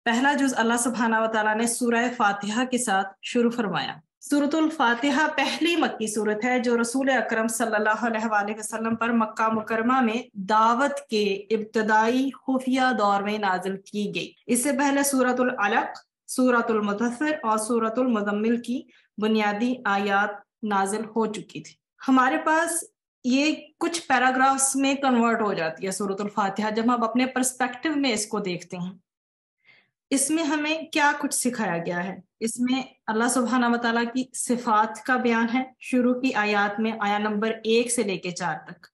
پہلا جز اللہ سبحانہ و تعالیٰ نے سورہ فاتحہ کے ساتھ شروع فرمایا۔ سورۃ الفاتحہ پہلی مکی صورت ہے جو رسول اکرم صلی اللہ علیہ وآلہ وسلم پر مکہ مکرمہ میں دعوت کے ابتدائی خفیہ دور میں نازل کی گئی۔ اس سے پہلے سورۃ العلق، سورۃ المدثر اور سورۃ المزمل کی بنیادی آیات نازل ہو چکی تھی۔ ہمارے پاس یہ کچھ پیراگرافز میں کنورٹ ہو جاتی ہے سورۃ الفاتحہ جب ہم اپنے پرسپیکٹو میں اس کو دیکھتے ہیں۔ اس میں ہمیں کیا کچھ سکھایا گیا ہے؟ اس میں اللہ سبحانہ و تعالیٰ کی صفات کا بیان ہے۔ شروع کی آیات میں آیا نمبر 1 سے لے کے 4 تک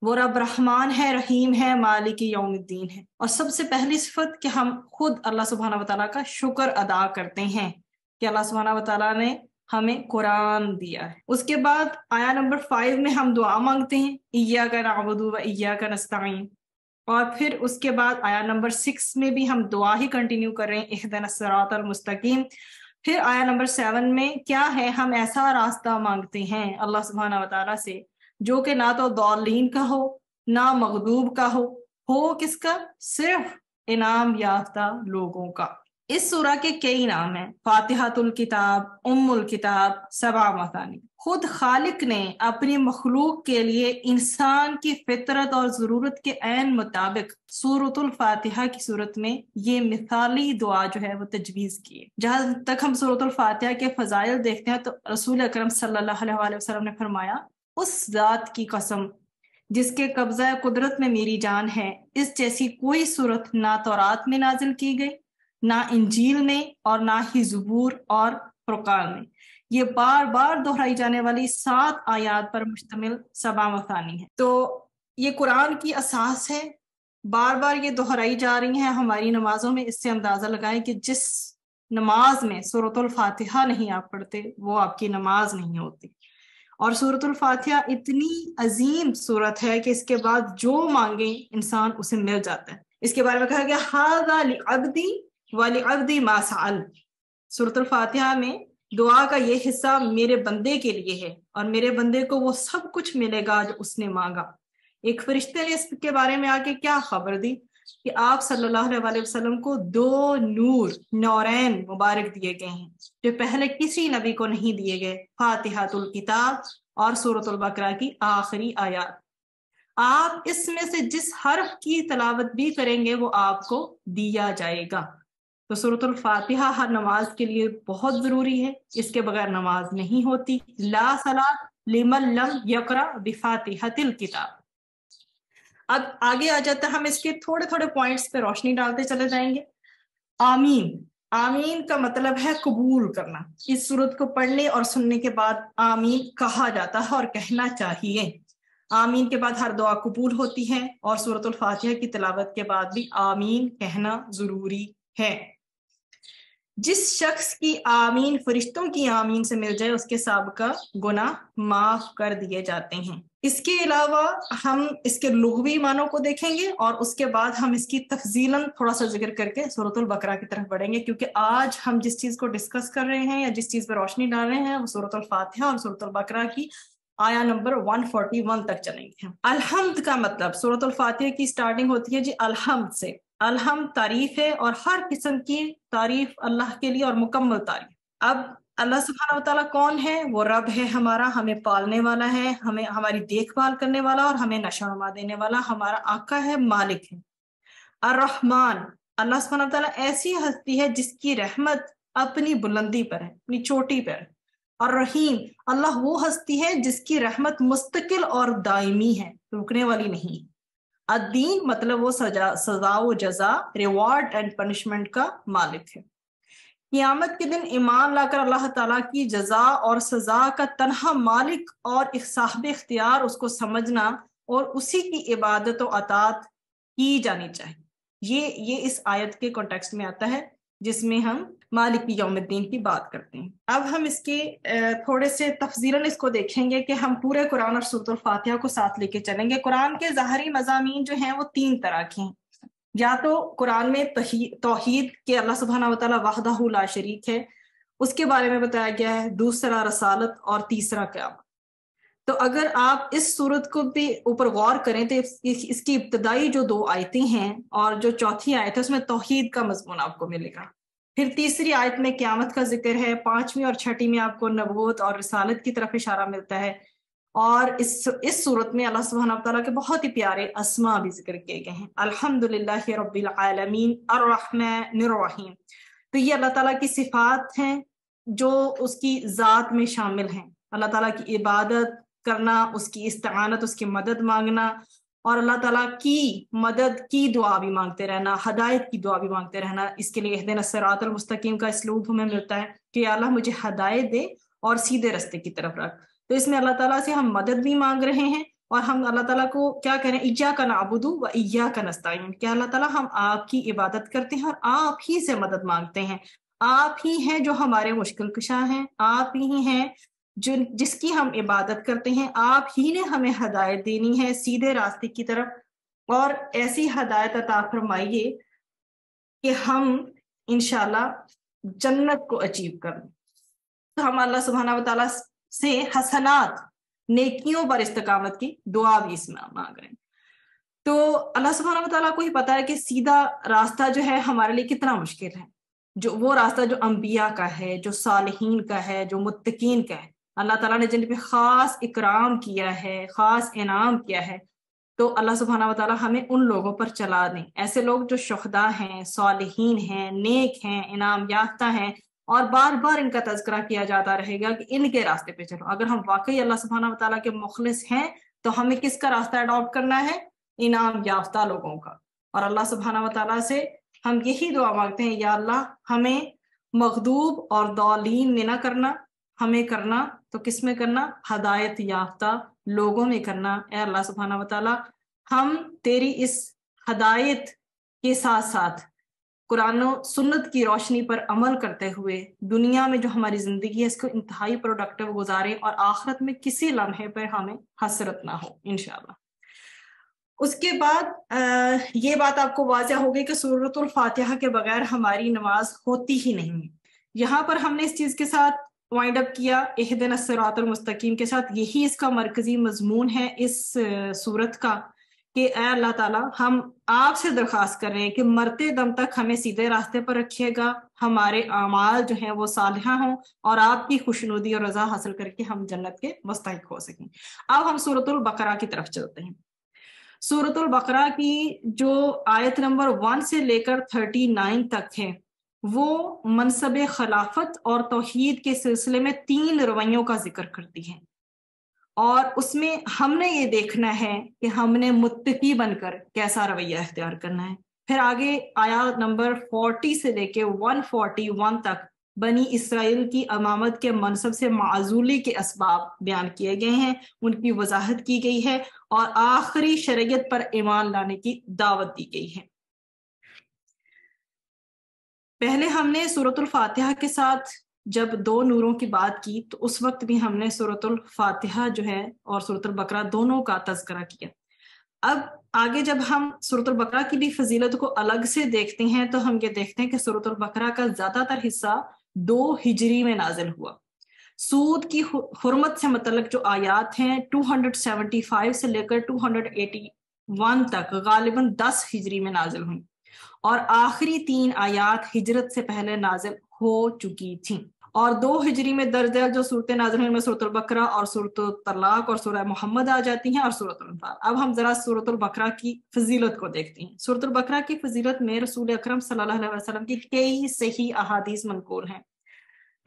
وہ رب رحمان ہے، رحیم ہے، مالک یوم الدین ہے۔ اور سب سے پہلی صفت کہ ہم خود اللہ سبحانہ و تعالیٰ کا شکر ادا کرتے ہیں کہ اللہ سبحانہ و تعالیٰ نے ہمیں قرآن دیا ہے۔ اس کے بعد آیا نمبر 5 میں ہم دعا مانگتے ہیں، ایاک نعبد و ایاک نستعین۔ اور پھر اس کے بعد آیا نمبر 6 میں بھی ہم دعا ہی کنٹینیو کر رہے ہیں، اہدنا الصراط المستقیم۔ پھر آیا نمبر 7 میں کیا ہے، ہم ایسا راستہ مانگتے ہیں اللہ سبحانہ و تعالیٰ سے جو کہ نہ تو ضالین کا ہو نہ مغضوب کا ہو کس کا؟ صرف انعام یافتہ لوگوں کا۔ اس سورہ کے کئی نام ہیں، فاتحۃ الکتاب، ام الکتاب، سبع مثانی۔ خود خالق نے اپنی مخلوق کے لیے انسان کی فطرت اور ضرورت کے عین مطابق سورۃ الفاتحہ کی صورت میں یہ مثالی دعا جو ہے وہ تجویز کی ہے۔ جہاں تک ہم سورۃ الفاتحہ کے فضائل دیکھتے ہیں تو رسول اکرم صلی اللہ علیہ وآلہ وسلم نے فرمایا، اس ذات کی قسم جس کے قبضہ قدرت میں میری جان ہے، اس جیسی کوئی صورت نہ تورات میں نازل کی گئی، نہ انجیل میں، اور نہ ہی زبور اور فرقان میں۔ یہ بار بار دہرائی جانے والی 7 آیات پر مشتمل سبع مثانی ہے۔ تو یہ قرآن کی اساس ہے، بار بار یہ دہرائی جا رہی ہیں ہماری نمازوں میں۔ اس سے اندازہ لگائیں کہ جس نماز میں سورۃ الفاتحہ نہیں آپ پڑھتے وہ آپ کی نماز نہیں ہوتی۔ اور سورۃ الفاتحہ اتنی عظیم صورت ہے کہ اس کے بعد جو مانگے انسان اسے مل جاتا ہے۔ اس کے بارے میں کہا گیا ھذا لعبدی ولعبدی ما سأل۔ سورۃ الفاتحہ میں دعا کا یہ حصہ میرے بندے کے لیے ہے اور میرے بندے کو وہ سب کچھ ملے گا جو اس نے مانگا۔ ایک فرشتے نے اس کے بارے میں آ کے کیا خبر دی کہ آپ صلی اللہ علیہ وآلہ وسلم کو 2 نورین مبارک دیے گئے ہیں جو پہلے کسی نبی کو نہیں دیے گئے، فاتحۃ الکتاب اور سورۃ البقرہ کی آخری آیات۔ آپ اس میں سے جس حرف کی تلاوت بھی کریں گے وہ آپ کو دیا جائے گا۔ تو سورۃ الفاتحہ ہر نماز کے لیے بہت ضروری ہے، اس کے بغیر نماز نہیں ہوتی۔ لا صلاۃ لمن لم یقرأ بفاتحۃ الکتاب۔ اب آگے آ جاتا ہے، ہم اس کے تھوڑے تھوڑے پوائنٹس پہ روشنی ڈالتے چلے جائیں گے۔ آمین، آمین کا مطلب ہے قبول کرنا۔ اس سورت کو پڑھنے اور سننے کے بعد آمین کہا جاتا ہے اور کہنا چاہیے۔ آمین کے بعد ہر دعا قبول ہوتی ہے اور سورۃ الفاتحہ کی تلاوت کے بعد بھی آمین کہنا ضروری ہے۔ جس شخص کی آمین فرشتوں کی آمین سے مل جائے اس کے سابقہ گناہ معاف کر دیے جاتے ہیں۔ اس کے علاوہ ہم اس کے لغوی معنوں کو دیکھیں گے اور اس کے بعد ہم اس کی تفصیلاً تھوڑا سا ذکر کر کے سورۃ البقرہ کی طرف بڑھیں گے، کیونکہ آج ہم جس چیز کو ڈسکس کر رہے ہیں یا جس چیز پہ روشنی ڈال رہے ہیں وہ سورۃ الفاتحہ اور سورۃ البقرہ کی آیا نمبر 141 تک چلیں گے۔ الحمد کا مطلب، سورۃ الفاتحہ کی سٹارٹنگ ہوتی ہے جی الحمد سے۔ الحمد تعریف ہے اور ہر قسم کی تعریف اللہ کے لیے اور مکمل تعریف۔ اب اللہ سبحانہ و تعالیٰ کون ہے؟ وہ رب ہے ہمارا، ہمیں پالنے والا ہے، ہمیں ہماری دیکھ بھال کرنے والا اور ہمیں نشو و نما دینے والا ہمارا آقا ہے، مالک ہے۔ الرحمن، اللہ سبحانہ و تعالیٰ ایسی ہستی ہے جس کی رحمت اپنی بلندی پر ہے، اپنی چوٹی پر ہے۔ الرحیم، اللہ وہ ہستی ہے جس کی رحمت مستقل اور دائمی ہے، رکنے والی نہیں۔ الدین مطلب وہ سزا و جزا، ریوارڈ اینڈ پنشمنٹ کا مالک ہے۔ قیامت کے دن ایمان لا کر اللہ تعالیٰ کی جزا اور سزا کا تنہا مالک اور صاحب اختیار اس کو سمجھنا اور اسی کی عبادت و اطاعت کی جانی چاہیے۔ یہ اس آیت کے کانٹیکسٹ میں آتا ہے جس میں ہم مالک یوم الدین کی بات کرتے ہیں۔ اب ہم اس کے تھوڑے سے تفصیلاً اس کو دیکھیں گے کہ ہم پورے قرآن اور سورۃ الفاتحہ کو ساتھ لے کے چلیں گے۔ قرآن کے ظاہری مضامین جو ہیں وہ 3 طرح کے ہیں۔ یا تو قرآن میں توحید کہ اللہ سبحانہ و تعالیٰ وحدہ لا شریک ہے، اس کے بارے میں بتایا گیا ہے۔ دوسرا رسالت اور تیسرا قیامت۔ تو اگر آپ اس صورت کو بھی اوپر غور کریں تو اس کی ابتدائی جو 2 آیتیں ہیں اور جو چوتھی آیت ہے اس میں توحید کا مضمون آپ کو ملے گا. پھر تیسری آیت میں قیامت کا ذکر ہے، 5ویں اور 6ٹھی میں آپ کو نبوت اور رسالت کی طرف اشارہ ملتا ہے، اور اس صورت میں اللہ سبحانہ وتعالیٰ کے بہت ہی پیارے اسماء بھی ذکر کیے گئے ہیں. الحمدللہ رب العالمین الرحمن الرحیم. تو یہ اللہ تعالیٰ کی صفات ہیں جو اس کی ذات میں شامل ہیں. اللہ تعالیٰ کی عبادت کرنا، اس کی استعانت، اس کی مدد مانگنا، اور اللہ تعالیٰ کی مدد کی دعا بھی مانگتے رہنا، ہدایت کی دعا بھی مانگتے رہنا. اس کے لیے اہدنا الصراط المستقیم کا اسلوب ہمیں ملتا ہے کہ یا اللہ مجھے ہدایت دے اور سیدھے رستے کی طرف رکھ. تو اس میں اللہ تعالیٰ سے ہم مدد بھی مانگ رہے ہیں، اور ہم اللہ تعالیٰ کو کیا کریں، ایاک نعبد و ایاک نستعین، کہ اللہ تعالیٰ ہم آپ کی عبادت کرتے ہیں اور آپ ہی سے مدد مانگتے ہیں. آپ ہی ہیں جو ہمارے مشکل کشا ہیں، آپ ہی ہیں جس کی ہم عبادت کرتے ہیں، آپ ہی نے ہمیں ہدایت دینی ہے سیدھے راستے کی طرف، اور ایسی ہدایت عطا فرمائیے کہ ہم انشاءاللہ جنت کو اچیو کریں. تو ہم اللہ سبحانہ وتعالیٰ سے حسنات، نیکیوں پر استقامت کی دعا بھی اس میں مانگ رہے ہیں. تو اللہ سبحانہ وتعالیٰ کو ہی پتا ہے کہ سیدھا راستہ جو ہے ہمارے لیے کتنا مشکل ہے، جو وہ راستہ جو انبیاء کا ہے، جو صالحین کا ہے، جو متقین کا ہے، اللہ تعالیٰ نے جن پہ خاص اکرام کیا ہے، خاص انعام کیا ہے. تو اللہ سبحانہ وتعالیٰ ہمیں ان لوگوں پر چلا دیں، ایسے لوگ جو شہداء ہیں، صالحین ہیں، نیک ہیں، انعام یافتہ ہیں، اور بار بار ان کا تذکرہ کیا جاتا رہے گا کہ ان کے راستے پہ چلو. اگر ہم واقعی اللہ سبحانہ وتعالیٰ کے مخلص ہیں تو ہمیں کس کا راستہ اڈاپٹ کرنا ہے؟ انعام یافتہ لوگوں کا. اور اللہ سبحانہ وتعالیٰ سے ہم یہی دعا مانگتے ہیں، یا اللہ ہمیں مغضوب اور ضالین میں نہ کرنا، ہمیں کرنا تو کس میں کرنا؟ ہدایت یافتہ لوگوں میں کرنا. اے اللہ سبحانہ وتعالیٰ ہم تیری اس ہدایت کے ساتھ ساتھ قرآن و سنت کی روشنی پر عمل کرتے ہوئے دنیا میں جو ہماری زندگی ہے اس کو انتہائی پروڈکٹیو گزاریں، اور آخرت میں کسی لمحے پر ہمیں حسرت نہ ہو انشاءاللہ. اس کے بعد یہ بات آپ کو واضح ہوگی کہ سورۃ الفاتحہ کے بغیر ہماری نماز ہوتی ہی نہیں ہے. یہاں پر ہم نے اس چیز کے ساتھ وائنڈ اپ کیا اہدنا الصراط المستقیم کے ساتھ. یہی اس کا مرکزی مضمون ہے اس سورت کا کہ اے اللہ تعالیٰ ہم آپ سے درخواست کر رہے ہیں کہ مرتے دم تک ہمیں سیدھے راستے پر رکھیے گا، ہمارے اعمال جو ہیں وہ صالحہ ہوں، اور آپ کی خوشنودی اور رضا حاصل کر کے ہم جنت کے مستحق ہو سکیں. اب ہم سورۃ البقرہ کی طرف چلتے ہیں. سورۃ البقرہ کی جو آیت نمبر 1 سے لے کر 39 تک ہے وہ منصب خلافت اور توحید کے سلسلے میں 3 رویوں کا ذکر کرتی ہے، اور اس میں ہم نے یہ دیکھنا ہے کہ ہم نے متقی بن کر کیسا رویہ اختیار کرنا ہے. پھر آگے آیات نمبر 40 سے لے کے 141 تک بنی اسرائیل کی امامت کے منصب سے معزولی کے اسباب بیان کیے گئے ہیں، ان کی وضاحت کی گئی ہے، اور آخری شریعت پر ایمان لانے کی دعوت دی گئی ہے. پہلے ہم نے سورۃ الفاتحہ کے ساتھ جب 2 نوروں کی بات کی تو اس وقت بھی ہم نے سورۃ الفاتحہ جو ہے اور سورۃ البقرہ دونوں کا تذکرہ کیا. اب آگے جب ہم سورۃ البقرہ کی بھی فضیلت کو الگ سے دیکھتے ہیں تو ہم یہ دیکھتے ہیں کہ سورۃ البقرہ کا زیادہ تر حصہ 2 ہجری میں نازل ہوا. سود کی حرمت سے متعلق جو آیات ہیں 275 سے لے کر 281 تک غالباً 10 ہجری میں نازل ہوئیں، اور آخری 3 آیات ہجرت سے پہلے نازل ہو چکی تھیں. اور 2 ہجری میں درج ذیل جو صورتیں نازل ہوئی میں سورۃ البقرہ اور سورۃ الطلاق اور سورہ محمد آ جاتی ہیں، اور سورۃ الانفال. اب ہم ذرا سورۃ البقرہ کی فضیلت کو دیکھتے ہیں. سورۃ البقرہ کی فضیلت میں رسول اکرم صلی اللہ علیہ وسلم کی کئی صحیح احادیث منقول ہیں.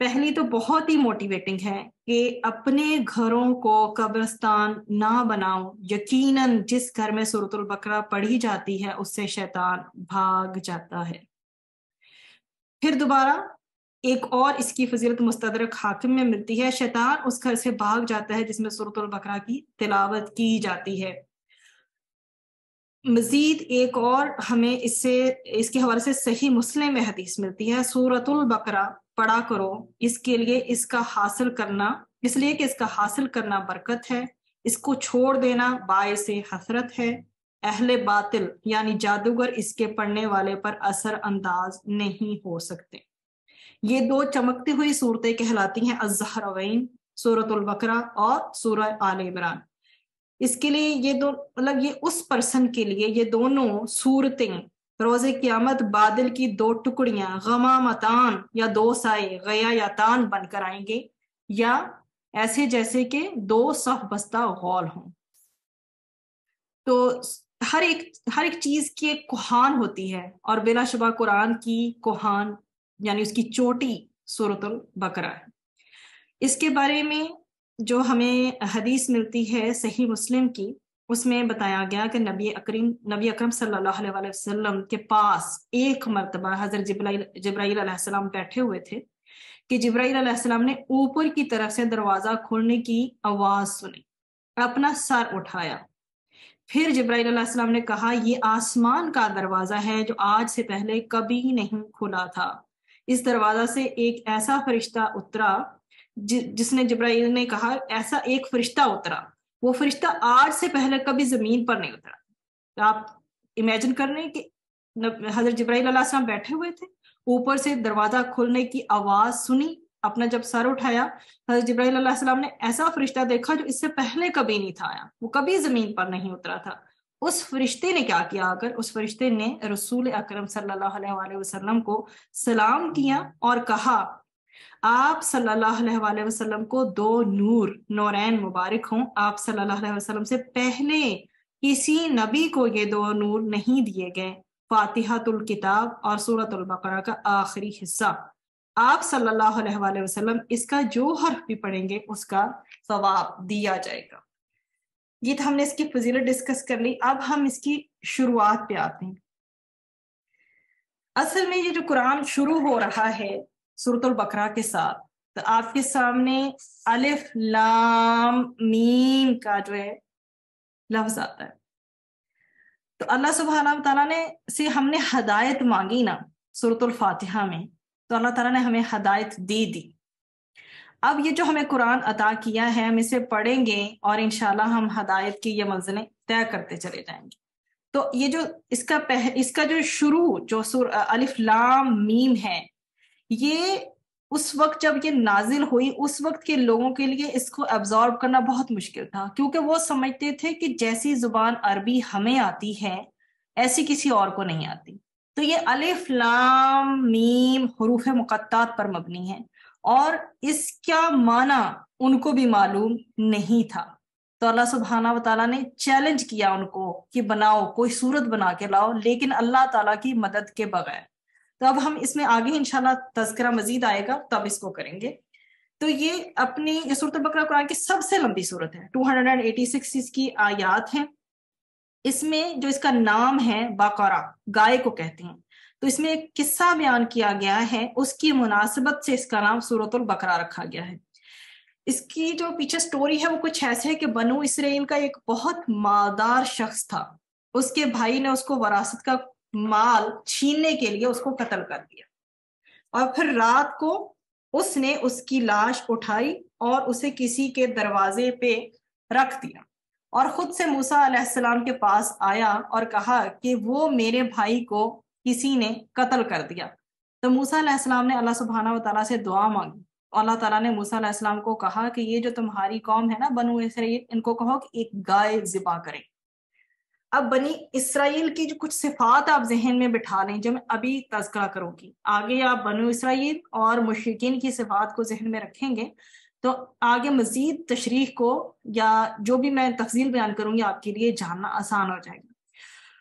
پہلی تو بہت ہی موٹیویٹنگ ہے کہ اپنے گھروں کو قبرستان نہ بناؤ، یقیناً جس گھر میں سورۃ البقرہ پڑھی جاتی ہے اس سے شیطان بھاگ جاتا ہے. پھر دوبارہ ایک اور اس کی فضیلت مستدرک حاکم میں ملتی ہے، شیطان اس گھر سے بھاگ جاتا ہے جس میں سورۃ البقرہ کی تلاوت کی جاتی ہے. مزید ایک اور ہمیں اس کے حوالے سے صحیح مسلم میں حدیث ملتی ہے، سورۃ البقرہ پڑھا کرو، اس لیے کہ اس کا حاصل کرنا برکت ہے، اس کو چھوڑ دینا باعث حسرت ہے. اہل باطل یعنی جادوگر اس کے پڑھنے والے پر اثر انداز نہیں ہو سکتے. یہ 2 چمکتی ہوئی صورتیں کہلاتی ہیں الزہراوین، سورۃ البقرہ اور سورہ آل عمران۔ اس کے لیے یہ دو مطلب یہ اس پرسن کے لیے یہ دونوں صورتیں روز قیامت بادل کی دو ٹکڑیاں غمامتان یا دو سائے غیایتان بن کر آئیں گے، یا ایسے جیسے کہ دو صف بستہ غول ہوں۔ تو ہر ایک چیز کی ایک کوہان ہوتی ہے، اور بلا شبہ قرآن کی کوہان یعنی اس کی چوٹی سورۃ البقرہ ہے۔ اس کے بارے میں جو ہمیں حدیث ملتی ہے صحیح مسلم کی، اس میں بتایا گیا کہ نبی اکرم صلی اللہ علیہ وسلم کے پاس ایک مرتبہ حضرت جبرائیل علیہ السلام بیٹھے ہوئے تھے کہ جبرائیل علیہ السلام نے اوپر کی طرف سے دروازہ کھولنے کی آواز سنی، اپنا سر اٹھایا، پھر جبرائیل علیہ السلام نے کہا یہ آسمان کا دروازہ ہے جو آج سے پہلے کبھی نہیں کھلا تھا۔ اس دروازہ سے ایک ایسا فرشتہ اترا جس نے جبرائیل نے کہا ایسا ایک فرشتہ اترا، وہ فرشتہ آج سے پہلے کبھی زمین پر نہیں اترا۔ تو آپ امیجن کر رہے ہیں کہ حضرت جبرائیل علیہ السلام بیٹھے ہوئے تھے، اوپر سے دروازہ کھلنے کی آواز سنی، اپنا جب سر اٹھایا، حضرت جبرائیل علیہ السلام نے ایسا فرشتہ دیکھا جو اس سے پہلے کبھی نہیں تھا آیا، وہ کبھی زمین پر نہیں اترا تھا۔ اس فرشتے نے کیا کیا؟ اس فرشتے نے رسول اکرم صلی اللہ علیہ وسلم کو سلام کیا اور کہا آپ صلی اللہ علیہ وسلم کو دو نورین مبارک ہوں، آپ صلی اللہ علیہ وسلم سے پہلے کسی نبی کو یہ دو نور نہیں دیے گئے، فاتحۃ الکتاب اور سورۃ البقرہ کا آخری حصہ۔ آپ صلی اللہ علیہ وسلم اس کا جو حرف بھی پڑھیں گے اس کا ثواب دیا جائے گا۔ یہ تو ہم نے اس کی فضیلت ڈسکس کر لی، اب ہم اس کی شروعات پہ آتے ہیں۔ اصل میں یہ جو قرآن شروع ہو رہا ہے سورۃ البقرہ کے ساتھ، تو آپ کے سامنے الف لام میم کا جو ہے لفظ آتا ہے۔ تو اللہ سبحانہ و تعالیٰ سے ہم نے ہدایت مانگی نا سورۃ الفاتحہ میں، تو اللہ تعالیٰ نے ہمیں ہدایت دی۔ اب یہ جو ہمیں قرآن عطا کیا ہے ہم اسے پڑھیں گے اور انشاءاللہ ہم ہدایت کی یہ منزلیں طے کرتے چلے جائیں گے۔ تو یہ جو اس کا جو شروع جو الف لام میم ہے، یہ اس وقت جب یہ نازل ہوئی اس وقت کے لوگوں کے لیے اس کو ابزارب کرنا بہت مشکل تھا، کیونکہ وہ سمجھتے تھے کہ جیسی زبان عربی ہمیں آتی ہے ایسی کسی اور کو نہیں آتی۔ تو یہ الف لام میم حروف مقطعات پر مبنی ہے، اور اس کا معنی ان کو بھی معلوم نہیں تھا۔ تو اللہ سبحانہ و تعالیٰ نے چیلنج کیا ان کو کہ بناؤ، کوئی صورت بنا کے لاؤ، لیکن اللہ تعالیٰ کی مدد کے بغیر۔ تو اب ہم اس میں آگے انشاءاللہ تذکرہ مزید آئے گا تب اس کو کریں گے۔ تو یہ سورۃ البقرہ قرآن کی سب سے لمبی صورت ہے، 286 اس کی آیات ہیں۔ اس میں جو اس کا نام ہے بقرہ، گائے کو کہتے ہیں، تو اس میں ایک قصہ بیان کیا گیا ہے، اس کی مناسبت سے اس کا نام سورۃ البقرہ رکھا گیا ہے۔ اس کی جو پیچھے سٹوری ہے وہ کچھ ایسے ہے کہ بنو اسرائیل کا ایک بہت مالدار شخص تھا، اس کے بھائی نے اس کو وراثت کا مال چھیننے کے لیے اس کو قتل کر دیا، اور پھر رات کو اس نے اس کی لاش اٹھائی اور اسے کسی کے دروازے پہ رکھ دیا، اور خود سے موسیٰ علیہ السلام کے پاس آیا اور کہا کہ وہ میرے بھائی کو کسی نے قتل کر دیا۔ تو موسیٰ علیہ السلام نے اللہ سبحانہ و تعالیٰ سے دعا مانگی، اللہ تعالیٰ نے موسیٰ علیہ السلام کو کہا کہ یہ جو تمہاری قوم ہے نا بنو اسرائیل، ان کو کہو کہ ایک گائے ذبح کریں۔ اب بنی اسرائیل کی جو کچھ صفات آپ ذہن میں بٹھا لیں جو میں ابھی تذکرہ کروں گی، آگے آپ بنو اسرائیل اور مشرکین کی صفات کو ذہن میں رکھیں گے تو آگے مزید تشریح کو یا جو بھی میں تفصیل بیان کروں گی آپ کے لیے جاننا آسان ہو جائے گا۔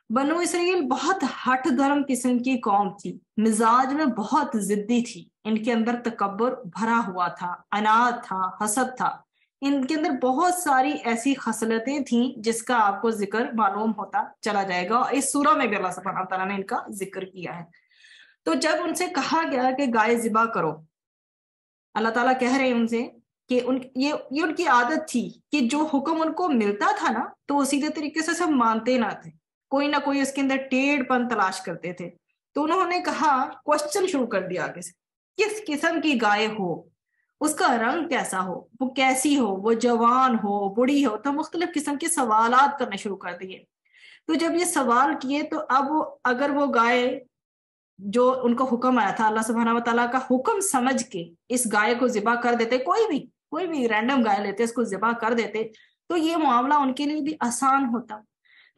بنو اسرائیل بہت ہٹ دھرم قسم کی قوم تھی، مزاج میں بہت ضدی تھی، ان کے اندر تکبر بھرا ہوا تھا، عناد تھا، حسد تھا، ان کے اندر بہت ساری ایسی خصلتیں تھیں جس کا آپ کو ذکر معلوم ہوتا چلا جائے گا، اور اس سورہ میں بھی اللہ سبحانہ تعالیٰ نے ان کا ذکر کیا ہے۔ تو جب ان سے کہا گیا کہ گائے ذبح کرو، اللہ تعالیٰ کہہ رہے ہیں ان سے کہ یہ ان کی عادت تھی کہ جو حکم ان کو ملتا تھا نا تو وہ سیدھے طریقے سے سب مانتے نہ تھے، کوئی نہ کوئی اس کے اندر ٹیڑھ پن تلاش کرتے تھے۔ تو انہوں نے کہا، کوشچن شروع کر دیا آگے سے، کس قسم کی گائے ہو، اس کا رنگ کیسا ہو، وہ کیسی ہو، وہ جوان ہو، بڑی ہو، تو مختلف قسم کے سوالات کرنے شروع کر دیے۔ تو جب یہ سوال کیے تو اب اگر وہ گائے جو ان کو حکم آیا تھا اللہ سبحانہ و تعالیٰ کا حکم سمجھ کے اس گائے کو ذبح کر دیتے، کوئی کوئی بھی رینڈم گائے لیتے اس کو ذبح کر دیتے تو یہ معاملہ ان کے لیے بھی آسان ہوتا.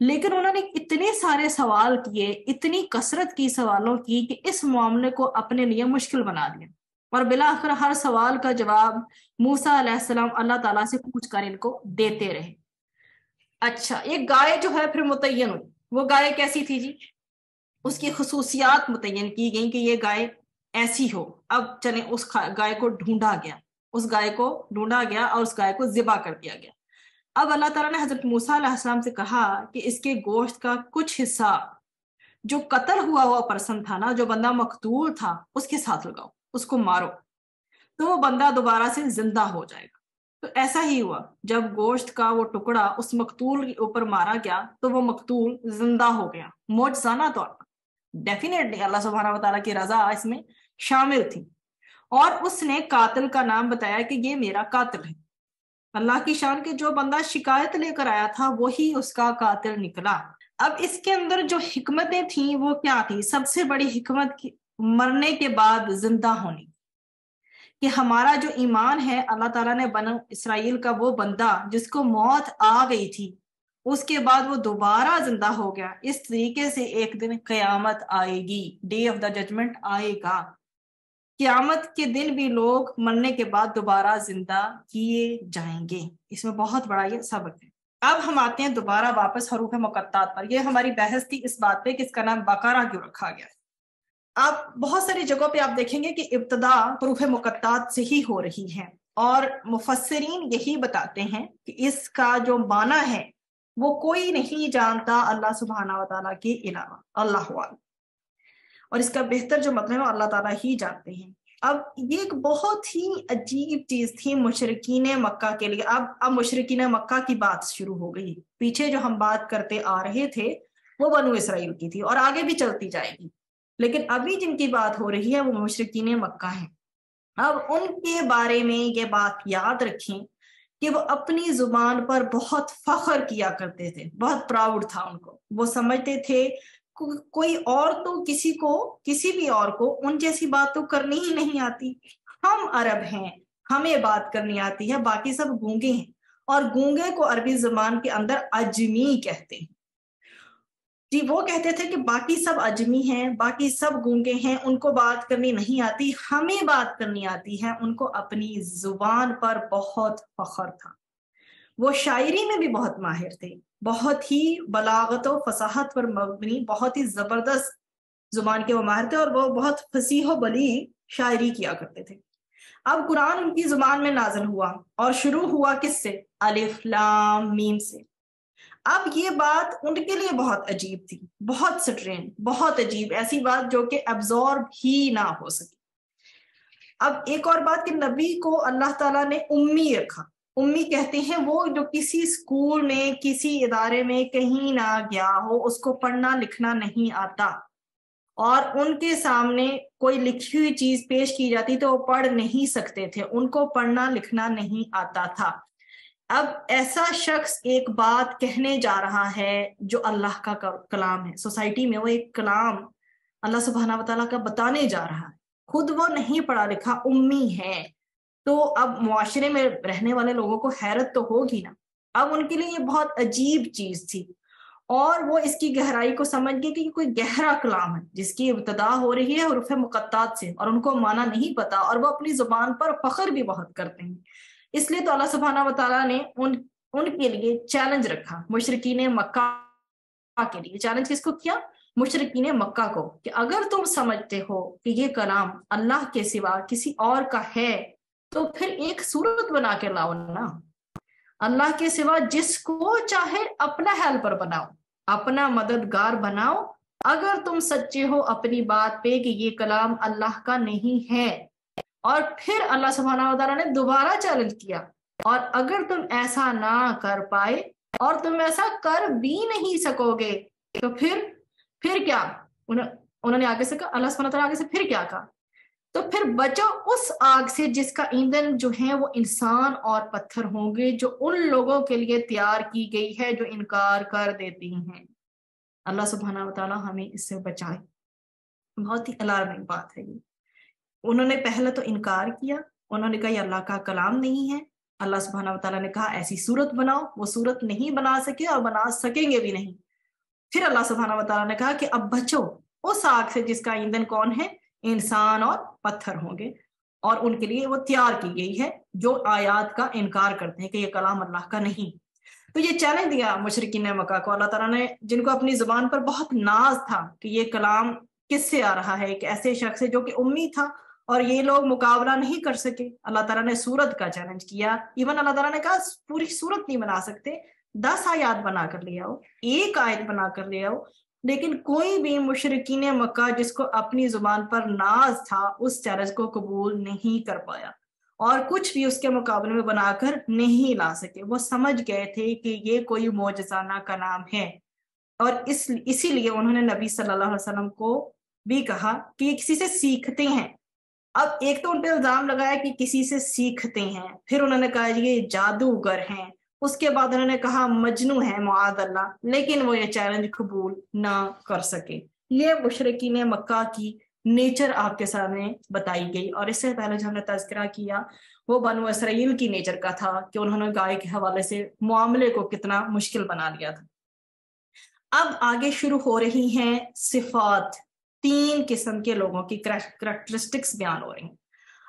لیکن انہوں نے اتنے سارے سوال کیے, اتنی کثرت کی سوالوں کی کہ اس معاملے کو اپنے لیے مشکل بنا دیا, اور بالآخر ہر سوال کا جواب موسیٰ علیہ السلام اللہ تعالیٰ سے پوچھ کر ان کو دیتے رہے. اچھا, ایک گائے جو ہے پھر متعین ہوئی. وہ گائے کیسی تھی جی؟ اس کی خصوصیات متعین کی گئیں کہ یہ گائے ایسی ہو. اب چلیں اس گائے کو ڈھونڈا گیا, اور اس گائے کو ذبح کر دیا گیا. اب اللہ تعالیٰ نے حضرت موسیٰ علیہ السلام سے کہا کہ اس کے گوشت کا کچھ حصہ جو قتل ہوا پرسن تھا نا, جو بندہ مقتول تھا, اس کے ساتھ لگاؤ, اس کو مارو, تو وہ بندہ دوبارہ سے زندہ ہو جائے گا. تو ایسا ہی ہوا, جب گوشت کا وہ ٹکڑا اس مقتول کے اوپر مارا گیا تو وہ مقتول زندہ ہو گیا, معجزانہ طور پر. ڈیفینیٹلی اللہ سبحانہ و تعالیٰ کی رضا اس میں شامل تھی, اور اس نے قاتل کا نام بتایا کہ یہ میرا قاتل ہے. اللہ کی شان کے جو بندہ شکایت لے کر آیا تھا وہی اس کا قاتل نکلا. اب اس کے اندر جو حکمتیں تھیں وہ کیا تھی؟ سب سے بڑی حکمت مرنے کے بعد زندہ ہونی, کہ ہمارا جو ایمان ہے, اللہ تعالیٰ نے بنو اسرائیل کا وہ بندہ جس کو موت آ گئی تھی اس کے بعد وہ دوبارہ زندہ ہو گیا. اس طریقے سے ایک دن قیامت آئے گی, ڈے آف دا ججمنٹ آئے گا. قیامت کے دن بھی لوگ مرنے کے بعد دوبارہ زندہ کیے جائیں گے. اس میں بہت بڑا یہ سبق ہے. اب ہم آتے ہیں دوبارہ واپس حروف مقطعات پر. یہ ہماری بحث تھی اس بات پہ کہ اس کا نام بقرہ کیوں رکھا گیا. آپ بہت ساری جگہوں پہ آپ دیکھیں گے کہ ابتدا حروف مقطعات سے ہی ہو رہی ہے, اور مفسرین یہی بتاتے ہیں کہ اس کا جو معنی ہے وہ کوئی نہیں جانتا اللہ سبحانہ و تعالیٰ کے علاوہ, اللہ اعلم, اور اس کا بہتر جو مطلب ہے اللہ تعالیٰ ہی جانتے ہیں. اب یہ ایک بہت ہی عجیب چیز تھی مشرکین مکہ کے لیے. اب مشرکین مکہ کی بات شروع ہو گئی. پیچھے جو ہم بات کرتے آ رہے تھے وہ بنو اسرائیل کی تھی, اور آگے بھی چلتی جائے گی, لیکن ابھی جن کی بات ہو رہی ہے وہ مشرکین مکہ ہیں. اب ان کے بارے میں یہ بات یاد رکھیں کہ وہ اپنی زبان پر بہت فخر کیا کرتے تھے, بہت پراؤڈ تھا ان کو. وہ سمجھتے تھے کوئی اور تو کسی بھی اور کو ان جیسی بات تو کرنی ہی نہیں آتی. ہم عرب ہیں, ہمیں بات کرنی آتی ہے, باقی سب گونگے ہیں, اور گونگے کو عربی زبان کے اندر اجمی کہتے ہیں. جی, وہ کہتے تھے کہ باقی سب اجمی ہیں, باقی سب گونگے ہیں, ان کو بات کرنی نہیں آتی, ہمیں بات کرنی آتی ہے. ان کو اپنی زبان پر بہت فخر تھا. وہ شاعری میں بھی بہت ماہر تھے, بہت ہی بلاغت و فصاحت پر مبنی بہت ہی زبردست زبان کے وہ ماہر تھے, اور وہ بہت فصیح و بلیغ شاعری کیا کرتے تھے. اب قرآن ان کی زبان میں نازل ہوا, اور شروع ہوا کس سے؟ الف لام میم سے. اب یہ بات ان کے لیے بہت عجیب تھی, بہت سٹرین, بہت عجیب, ایسی بات جو کہ ابزارب ہی نہ ہو سکی. اب ایک اور بات کہ نبی کو اللہ تعالیٰ نے امی رکھا. امی کہتے ہیں وہ جو کسی اسکول میں, کسی ادارے میں کہیں نہ گیا ہو, اس کو پڑھنا لکھنا نہیں آتا, اور ان کے سامنے کوئی لکھی ہوئی چیز پیش کی جاتی تو وہ پڑھ نہیں سکتے تھے, ان کو پڑھنا لکھنا نہیں آتا تھا. اب ایسا شخص ایک بات کہنے جا رہا ہے جو اللہ کا کلام ہے, سوسائٹی میں وہ ایک کلام اللہ سبحانہ و تعالیٰ کا بتانے جا رہا ہے, خود وہ نہیں پڑھا لکھا, امی ہے, تو اب معاشرے میں رہنے والے لوگوں کو حیرت تو ہوگی نا. اب ان کے لیے یہ بہت عجیب چیز تھی, اور وہ اس کی گہرائی کو سمجھ گئے کہ یہ کوئی گہرا کلام ہے جس کی ابتدا ہو رہی ہے حروف مقطعات سے, اور ان کو معنی نہیں پتا, اور وہ اپنی زبان پر فخر بھی بہت کرتے ہیں. اس لیے تو اللہ سبحانہ و تعالیٰ نے ان کے لیے چیلنج رکھا, مشرکین مکہ کے لیے. چیلنج کس کو کیا؟ مشرکین مکہ کو, کہ اگر تم سمجھتے ہو کہ یہ کلام اللہ کے سوا کسی اور کا ہے تو پھر ایک صورت بنا کے لاؤ نا, اللہ کے سوا جس کو چاہے اپنا ہیلپر بناؤ, اپنا مددگار بناؤ. اگر تم سچے ہو اپنی بات پہ کہ یہ کلام اللہ کا نہیں ہے. اور پھر اللہ سبحانہ و تعالیٰ نے دوبارہ چیلنج کیا, اور اگر تم ایسا نہ کر پائے اور تم ایسا کر بھی نہیں سکو گے تو پھر کیا؟ انہوں نے آگے سے کہا, اللہ سبحانہ و تعالیٰ آگے سے پھر کیا کہا؟ تو پھر بچو اس آگ سے جس کا ایندھن جو ہے وہ انسان اور پتھر ہوں گے, جو ان لوگوں کے لیے تیار کی گئی ہے جو انکار کر دیتی ہیں. اللہ سبحانہ و تعالیٰ ہمیں اس سے بچائے. بہت ہی الارمنگ بات ہے یہ. انہوں نے پہلے تو انکار کیا, انہوں نے کہا یہ اللہ کا کلام نہیں ہے. اللہ سبحانہ وتعالیٰ نے کہا ایسی صورت بناؤ. وہ صورت نہیں بنا سکے اور بنا سکیں گے بھی نہیں. پھر اللہ سبحانہ وتعالیٰ نے کہا کہ اب بچو اس آگ سے جس کا ایندھن کون ہے؟ انسان اور پتھر ہوں گے، اور ان کے لیے وہ تیار کی گئی ہے جو آیات کا انکار کرتے ہیں کہ یہ کلام اللہ کا نہیں. تو یہ چیلنج دیا مشرکین مکہ کو اللہ تعالیٰ نے، جن کو اپنی زبان پر بہت ناز تھا کہ یہ کلام کس سے آ رہا ہے، ایک ایسے شخص سے جو کہ امی تھا، اور یہ لوگ مقابلہ نہیں کر سکے. اللہ تعالیٰ نے سورت کا چیلنج کیا. ایون اللہ تعالیٰ نے کہا پوری سورت نہیں بنا سکتے، 10 آیات بنا کر لے آؤ، 1 آیت بنا کر لے آؤ. لیکن کوئی بھی مشرکین مکہ جس کو اپنی زبان پر ناز تھا اس چیلنج کو قبول نہیں کر پایا، اور کچھ بھی اس کے مقابلے میں بنا کر نہیں لا سکے. وہ سمجھ گئے تھے کہ یہ کوئی معجزانہ کلام ہے، اور اسی لیے انہوں نے نبی صلی اللہ علیہ وسلم کو بھی کہا کہ یہ کسی سے سیکھتے ہیں. اب ایک تو ان پہ الزام لگایا کہ کسی سے سیکھتے ہیں، پھر انہوں نے کہا یہ جادوگر ہیں، اس کے بعد انہوں نے کہا مجنون ہے معاذ اللہ، لیکن وہ یہ چیلنج قبول نہ کر سکے. یہ مشرکین مکہ کی نیچر آپ کے سامنے بتائی گئی. اور اس سے پہلے جو ہم نے تذکرہ کیا وہ بنو اسرائیل کی نیچر کا تھا کہ انہوں نے گائے کے حوالے سے معاملے کو کتنا مشکل بنا لیا تھا. اب آگے شروع ہو رہی ہیں صفات. 3 قسم کے لوگوں کی کریکٹرسٹکس بیان ہو رہی ہیں.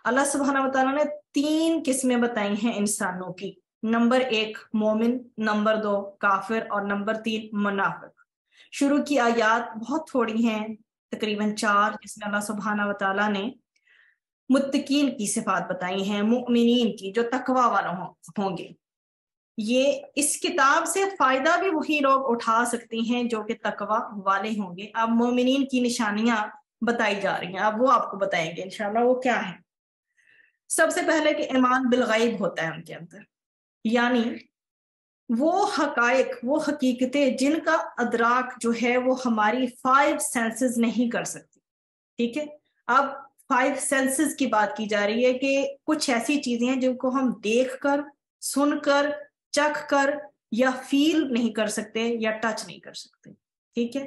اللہ سبحانہ وتعالیٰ نے 3 قسمیں بتائی ہیں انسانوں کی. نمبر 1 مومن، نمبر 2 کافر، اور نمبر 3 منافق. شروع کی آیات بہت تھوڑی ہیں، تقریباً 4، جس میں اللہ سبحانہ وتعالیٰ نے متقین کی صفات بتائی ہیں، مؤمنین کی جو تقوی والے ہوں گے. یہ اس کتاب سے فائدہ بھی وہی لوگ اٹھا سکتے ہیں جو کہ تقوی والے ہوں گے. اب مومنین کی نشانیاں بتائی جا رہی ہیں، اب وہ آپ کو بتائیں گے انشاءاللہ وہ کیا ہے. سب سے پہلے کہ ایمان بالغیب ہوتا ہے ان کے اندر، یعنی وہ حقائق، وہ حقیقتیں جن کا ادراک جو ہے وہ ہماری 5 سینسز نہیں کر سکتی. ٹھیک ہے، اب 5 سینسز کی بات کی جا رہی ہے کہ کچھ ایسی چیزیں ہیں جن کو ہم دیکھ کر، سن کر، چکھ کر یا فیل نہیں کر سکتے یا ٹچ نہیں کر سکتے. ٹھیک ہے،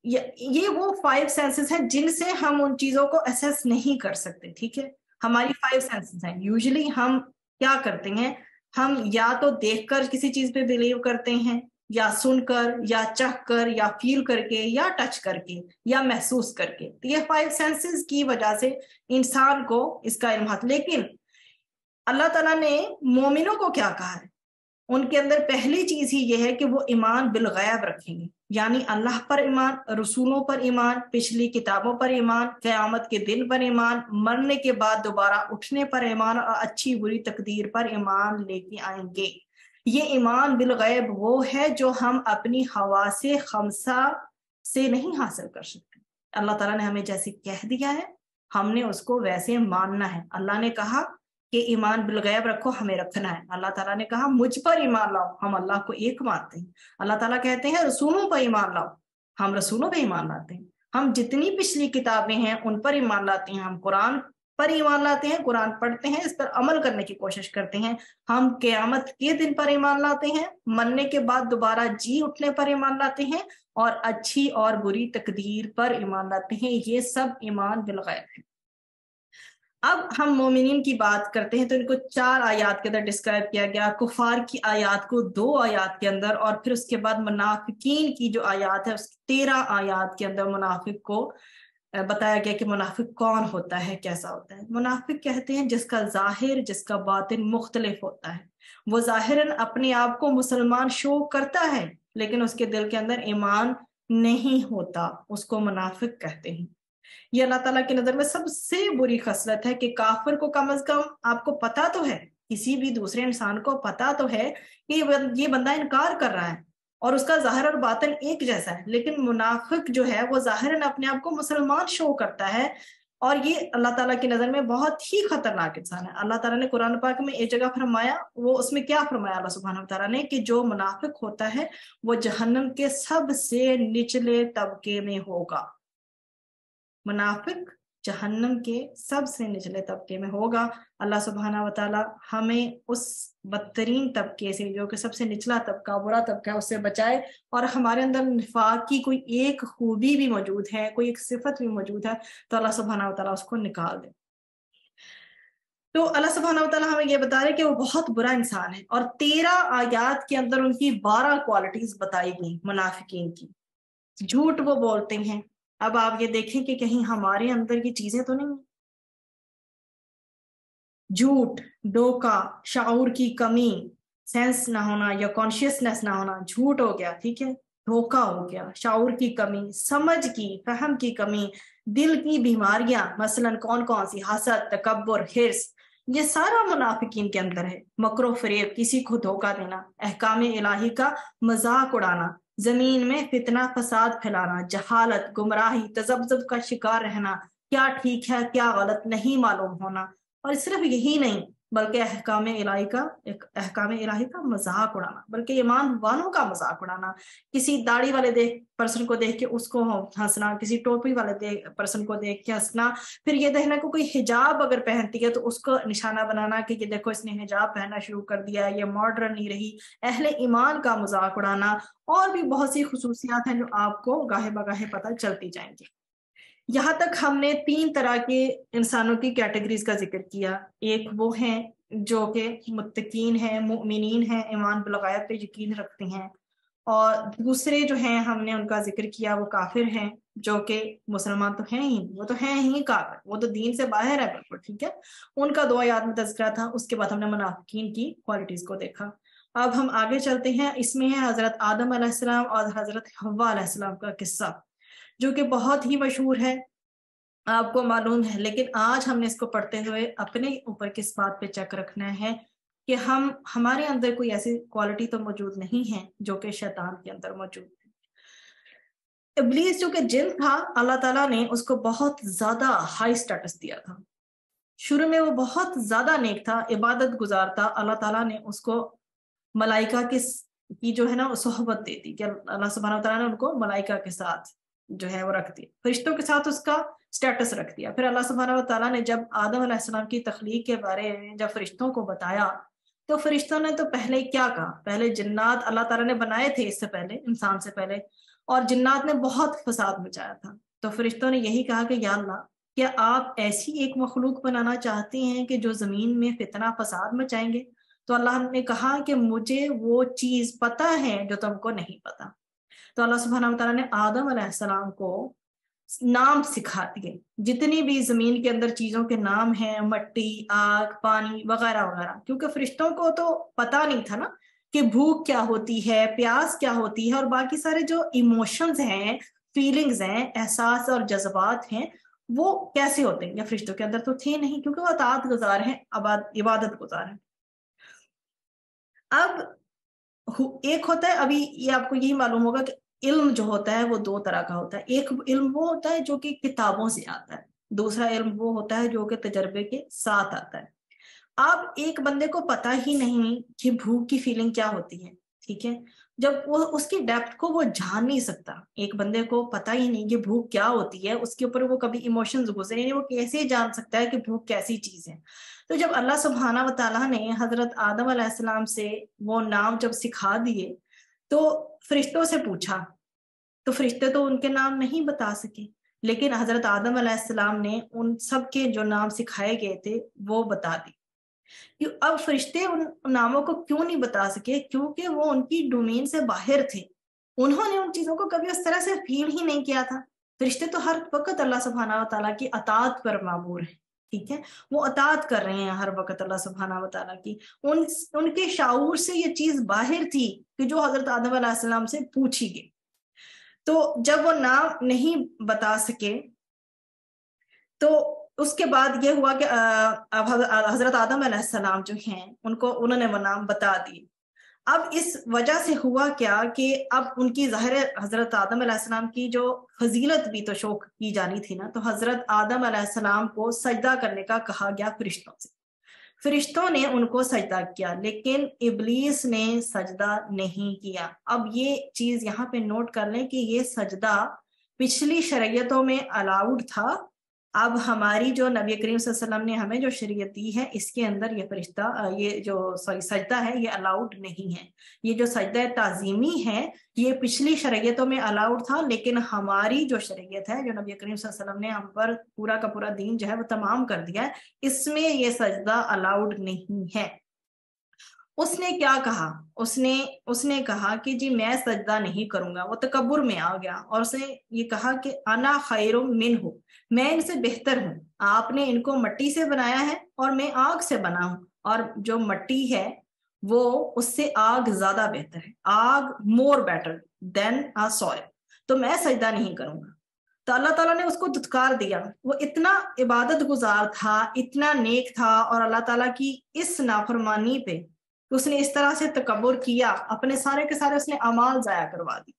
یہ وہ 5 سینسز ہیں جن سے ہم ان چیزوں کو اسیس نہیں کر سکتے. ٹھیک ہے، ہماری 5 سینسز ہیں. یوزلی ہم کیا کرتے ہیں، ہم یا تو دیکھ کر کسی چیز پہ بلیو کرتے ہیں، یا سن کر، یا چکھ کر، یا فیل کر کے، یا ٹچ کر کے، یا محسوس کر کے. تو یہ 5 سینسز کی وجہ سے انسان کو اس کا علم ہے. لیکن اللہ تعالیٰ نے مومنوں کو کیا کہا ہے؟ ان کے اندر پہلی چیز ہی یہ ہے کہ وہ ایمان بالغیب رکھیں گے، یعنی اللہ پر ایمان، رسولوں پر ایمان، پچھلی کتابوں پر ایمان، قیامت کے دن پر ایمان، مرنے کے بعد دوبارہ اٹھنے پر ایمان، اور اچھی بری تقدیر پر ایمان لے کے آئیں گے. یہ ایمان بالغیب وہ ہے جو ہم اپنی حواس خمسہ سے نہیں حاصل کر سکتے. اللہ تعالیٰ نے ہمیں جیسے کہہ دیا ہے ہم نے اس کو ویسے ماننا ہے. اللہ نے کہا کہ ایمان بالغیب رکھو، ہمیں رکھنا ہے. اللہ تعالیٰ نے کہا مجھ پر ایمان لاؤ، ہم اللہ کو ایک مانتے ہیں. اللہ تعالیٰ کہتے ہیں رسولوں پر ایمان لاؤ، ہم رسولوں پہ ایمان لاتے ہیں. ہم جتنی پچھلی کتابیں ہیں ان پر ایمان لاتے ہیں. ہم قرآن پر ایمان لاتے ہیں، قرآن پڑھتے ہیں، اس پر عمل کرنے کی کوشش کرتے ہیں. ہم قیامت کے دن پر ایمان لاتے ہیں، مرنے کے بعد دوبارہ جی اٹھنے پر ایمان لاتے ہیں، اور اچھی اور بری تقدیر پر ایمان لاتے ہیں. یہ سب ایمان بالغیب ہے. اب ہم مومنین کی بات کرتے ہیں تو ان کو 4 آیات کے اندر ڈسکرائب کیا گیا، کفار کی آیات کو 2 آیات کے اندر، اور پھر اس کے بعد منافقین کی جو آیات ہے اس 13 آیات کے اندر منافق کو بتایا گیا کہ منافق کون ہوتا ہے، کیسا ہوتا ہے. منافق کہتے ہیں جس کا ظاہر، جس کا باطن مختلف ہوتا ہے. وہ ظاہراً اپنے آپ کو مسلمان شو کرتا ہے لیکن اس کے دل کے اندر ایمان نہیں ہوتا، اس کو منافق کہتے ہیں. یہ اللہ تعالیٰ کی نظر میں سب سے بری خصلت ہے کہ کافر کو کم از کم آپ کو پتا تو ہے، کسی بھی دوسرے انسان کو پتا تو ہے کہ یہ بندہ انکار کر رہا ہے اور اس کا ظاہر اور باطن ایک جیسا ہے. لیکن منافق جو ہے وہ ظاہراً اپنے آپ کو مسلمان شو کرتا ہے، اور یہ اللہ تعالیٰ کی نظر میں بہت ہی خطرناک انسان ہے. اللہ تعالیٰ نے قرآن پاک میں ایک جگہ فرمایا، وہ اس میں کیا فرمایا اللہ سبحانہ وتعالیٰ نے، کہ جو منافق ہوتا ہے وہ جہنم کے سب سے نچلے طبقے میں ہوگا. منافق جہنم کے سب سے نچلے طبقے میں ہوگا. اللہ سبحانہ وتعالی ہمیں اس بدترین طبقے سے جو کہ سب سے نچلا طبقہ، برا طبقہ ہے، اس سے بچائے، اور ہمارے اندر نفاق کی کوئی ایک خوبی بھی موجود ہے، کوئی ایک صفت بھی موجود ہے تو اللہ سبحانہ وتعالی اس کو نکال دے. تو اللہ سبحانہ و تعالیٰ ہمیں یہ بتا رہے کہ وہ بہت برا انسان ہے، اور 13 آیات کے اندر ان کی 12 کوالٹیز بتائی گئی منافقین کی۔ جھوٹ وہ بولتے ہیں۔ اب آپ یہ دیکھیں کہ کہیں ہمارے اندر کی چیزیں تو نہیں ہیں۔ جھوٹ، دھوکہ، شعور کی کمی، سینس نہ ہونا یا کانشیسنس نہ ہونا، جھوٹ ہو گیا، ٹھیک ہے، دھوکہ ہو گیا، شعور کی کمی، سمجھ کی، فہم کی کمی، دل کی بیماریاں مثلا کون کون سی، حسد، تکبر، حرص، یہ سارا منافقین کے اندر ہے۔ مکر و فریب، کسی کو دھوکہ دینا، احکام الہی کا مذاق اڑانا، زمین میں فتنہ فساد پھیلانا، جہالت، گمراہی، تذبذب کا شکار رہنا، کیا ٹھیک ہے کیا غلط نہیں معلوم ہونا، اور صرف یہی نہیں بلکہ احکام الہی کا مذاق اڑانا، بلکہ ایمان والوں کا مذاق اڑانا، کسی داڑھی والے پرسن کو دیکھ کے اس کو ہنسنا، کسی ٹوپی والے پرسن کو دیکھ کے ہنسنا، پھر یہ دیکھنا کہ کوئی حجاب اگر پہنتی ہے تو اس کو نشانہ بنانا کہ یہ دیکھو اس نے حجاب پہننا شروع کر دیا، یہ ماڈرن نہیں رہی، اہل ایمان کا مذاق اڑانا، اور بھی بہت سی خصوصیات ہیں جو آپ کو گاہے بگاہے پتہ چلتی جائیں گی۔ یہاں تک ہم نے 3 طرح کے انسانوں کی کیٹیگریز کا ذکر کیا۔ ایک وہ ہیں جو کہ متقین ہیں، مؤمنین ہیں، ایمان بالغیب پہ یقین رکھتے ہیں، اور دوسرے جو ہیں ہم نے ان کا ذکر کیا وہ کافر ہیں، جو کہ مسلمان تو ہیں ہی، وہ تو ہیں ہی کافر، وہ تو دین سے باہر ہے بالکل، ٹھیک ہے، ان کا 2 آیات میں تذکرہ تھا۔ اس کے بعد ہم نے منافقین کی کوالٹیز کو دیکھا۔ اب ہم آگے چلتے ہیں، اس میں ہے حضرت آدم علیہ السلام اور حضرت حوا علیہ السلام کا قصہ، جو کہ بہت ہی مشہور ہے، آپ کو معلوم ہے، لیکن آج ہم نے اس کو پڑھتے ہوئے اپنے اوپر کس بات پہ چیک رکھنا ہے کہ ہمارے اندر کوئی ایسی کوالٹی تو موجود نہیں ہے جو کہ شیطان کے اندر موجود ہے۔ ابلیس جو کہ جن تھا، اللہ تعالیٰ نے اس کو بہت زیادہ ہائی سٹیٹس دیا تھا۔ شروع میں وہ بہت زیادہ نیک تھا، عبادت گزار تھا، اللہ تعالیٰ نے اس کو ملائکہ کی جو ہے نا صحبت دی تھی، کہ اللہ سبحانہ وتعالیٰ نے ان کو ملائکہ کے ساتھ جو ہے وہ رکھ دیا، فرشتوں کے ساتھ اس کا سٹیٹس رکھ دیا۔ پھر اللہ سبحانہ وتعالیٰ نے جب آدم علیہ السلام کی تخلیق کے بارے میں جب فرشتوں کو بتایا تو فرشتوں نے تو پہلے کیا کہا، پہلے جنات اللہ تعالیٰ نے بنائے تھے اس سے پہلے، انسان سے پہلے، اور جنات نے بہت فساد مچایا تھا، تو فرشتوں نے یہی کہا کہ یا اللہ، کیا آپ ایسی ایک مخلوق بنانا چاہتے ہیں کہ جو زمین میں فتنہ فساد مچائیں گے؟ تو اللہ نے کہا کہ مجھے وہ چیز پتہ ہے جو تم کو نہیں پتا۔ تو اللہ سبحانہ وتعالیٰ نے آدم علیہ السلام کو نام سکھا دیے، جتنی بھی زمین کے اندر چیزوں کے نام ہیں، مٹی، آگ، پانی وغیرہ وغیرہ، کیونکہ فرشتوں کو تو پتہ نہیں تھا نا کہ بھوک کیا ہوتی ہے، پیاس کیا ہوتی ہے، اور باقی سارے جو ایموشنز ہیں، فیلنگز ہیں، احساس اور جذبات ہیں، وہ کیسے ہوتے ہیں، یا فرشتوں کے اندر تو تھے نہیں، کیونکہ وہ اطاعت گزار ہیں، عبادت گزار ہیں۔ اب ایک ہوتا ہے، ابھی یہ آپ کو یہی معلوم ہوگا کہ علم جو ہوتا ہے وہ 2 طرح کا ہوتا ہے۔ ایک علم وہ ہوتا ہے جو کہ کتابوں سے آتا ہے، دوسرا علم وہ ہوتا ہے جو کہ تجربے کے ساتھ آتا ہے۔ اب ایک بندے کو پتہ ہی نہیں کہ بھوک کی فیلنگ کیا ہوتی ہے، ٹھیک ہے، جب وہ اس کی ڈیپتھ کو وہ جان نہیں سکتا، ایک بندے کو پتہ ہی نہیں کہ بھوک کیا ہوتی ہے، اس کے اوپر وہ کبھی ایموشنز گزرے نہیں، وہ کیسے جان سکتا ہے کہ بھوک کیسی چیز ہے؟ تو جب اللہ سبحانہ وتعالیٰ نے حضرت آدم علیہ السلام سے وہ نام جب سکھا دیے تو فرشتوں سے پوچھا، تو فرشتے تو ان کے نام نہیں بتا سکے، لیکن حضرت آدم علیہ السلام نے ان سب کے جو نام سکھائے گئے تھے وہ بتا دی۔ اب فرشتے ان ناموں کو کیوں نہیں بتا سکے؟ کیونکہ وہ ان کی ڈومین سے باہر تھے، انہوں نے ان چیزوں کو کبھی اس طرح سے فیل ہی نہیں کیا تھا۔ فرشتے تو ہر وقت اللہ سبحانہ وتعالیٰ کی اطاعت پر مامور ہیں، ٹھیک ہے، وہ اطاعت کر رہے ہیں ہر وقت اللہ سبحانہ وتعالیٰ کی، ان کے شعور سے یہ چیز باہر تھی کہ جو حضرت آدم علیہ السلام سے پوچھی گئی۔ تو جب وہ نام نہیں بتا سکے تو اس کے بعد یہ ہوا کہ حضرت آدم علیہ السلام جو ہیں انہوں نے وہ نام بتا دیے۔ اب اس وجہ سے ہوا کیا کہ اب ان کی ظاہر حضرت آدم علیہ السلام کی جو فضیلت بھی تو شوق کی جانی تھی نا، تو حضرت آدم علیہ السلام کو سجدہ کرنے کا کہا گیا فرشتوں سے، فرشتوں نے ان کو سجدہ کیا، لیکن ابلیس نے سجدہ نہیں کیا۔ اب یہ چیز یہاں پہ نوٹ کر لیں کہ یہ سجدہ پچھلی شریعتوں میں الاؤڈ تھا، اب ہماری جو نبی کریم صلی اللہ علیہ وسلم نے ہمیں جو شریعت دی ہے اس کے اندر یہ فرشتہ یہ جو سجدہ ہے یہ الاؤڈ نہیں ہے. یہ جو سجدہ تعظیمی ہے یہ پچھلی شریعتوں میں الاؤڈ تھا، لیکن ہماری جو شریعت ہے جو نبی کریم صلی اللہ علیہ وسلم نے ہم پر پورا کا پورا دین جو ہے وہ تمام کر دیا ہے، اس میں یہ سجدہ الاؤڈ نہیں ہے. اس نے کیا کہا؟ اس نے کہا کہ جی میں سجدہ نہیں کروں گا. وہ تکبر میں آ گیا اور اس نے یہ کہا کہ انا خیر منہ، میں ان سے بہتر ہوں. آپ نے ان کو مٹی سے بنایا ہے اور میں آگ سے بنا ہوں، اور جو مٹی ہے وہ اس سے آگ زیادہ بہتر ہے. آگ مور بیٹر دین سوئل. تو میں سجدہ نہیں کروں گا. تو اللہ تعالیٰ نے اس کو دھتکار دیا. وہ اتنا عبادت گزار تھا، اتنا نیک تھا، اور اللہ تعالیٰ کی اس نافرمانی پہ اس نے اس طرح سے تکبر کیا، اپنے سارے کے سارے اس نے اعمال ضائع کروا دی.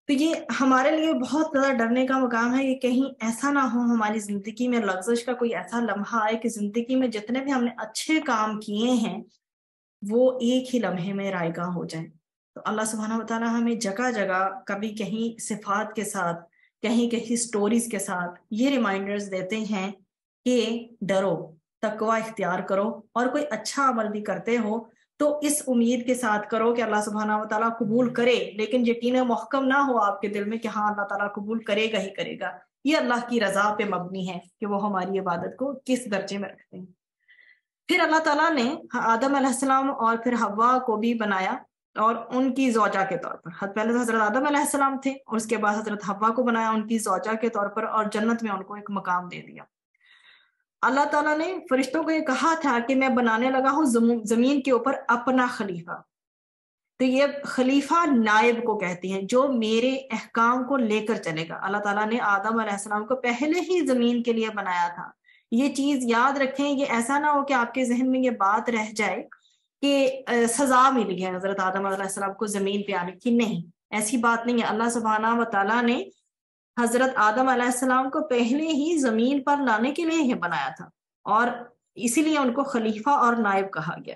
تو یہ ہمارے لیے بہت زیادہ ڈرنے کا مقام ہے. یہ کہیں ایسا نہ ہو ہماری زندگی میں لغزش کا کوئی ایسا لمحہ آئے کہ زندگی میں جتنے بھی ہم نے اچھے کام کیے ہیں وہ ایک ہی لمحے میں رائگاں ہو جائیں. تو اللہ سبحانہ وتعالیٰ ہمیں جگہ جگہ کبھی کہیں صفات کے ساتھ، کہیں کہیں سٹوریز کے ساتھ یہ ریمائنڈرز دیتے ہیں کہ ڈرو، تقوی اختیار کرو، اور کوئی اچھا عمل بھی کرتے ہو تو اس امید کے ساتھ کرو کہ اللہ سبحانہ وتعالیٰ قبول کرے، لیکن یقین محکم نہ ہو آپ کے دل میں کہ ہاں اللہ تعالیٰ قبول کرے گا ہی کرے گا. یہ اللہ کی رضا پہ مبنی ہے کہ وہ ہماری عبادت کو کس درجے میں رکھتے ہیں. پھر اللہ تعالیٰ نے آدم علیہ السلام اور پھر حوا کو بھی بنایا، اور ان کی زوجہ کے طور پر. پہلے تو حضرت آدم علیہ السلام تھے اور اس کے بعد حضرت حوا کو بنایا ان کی زوجہ کے طور پر، اور جنت میں ان کو ایک مقام دے دیا. اللہ تعالیٰ نے فرشتوں کو یہ کہا تھا کہ میں بنانے لگا ہوں زمین کے اوپر اپنا خلیفہ. تو یہ خلیفہ نائب کو کہتے ہیں جو میرے احکام کو لے کر چلے گا. اللہ تعالیٰ نے آدم علیہ السلام کو پہلے ہی زمین کے لیے بنایا تھا. یہ چیز یاد رکھیں، یہ ایسا نہ ہو کہ آپ کے ذہن میں یہ بات رہ جائے کہ سزا ملی ہے حضرت آدم علیہ السلام کو زمین پہ آنے کی. نہیں، ایسی بات نہیں ہے. اللہ سبحانہ و تعالیٰ نے حضرت آدم علیہ السلام کو پہلے ہی زمین پر لانے کے لیے ہی بنایا تھا، اور اسی لیے ان کو خلیفہ اور نائب کہا گیا.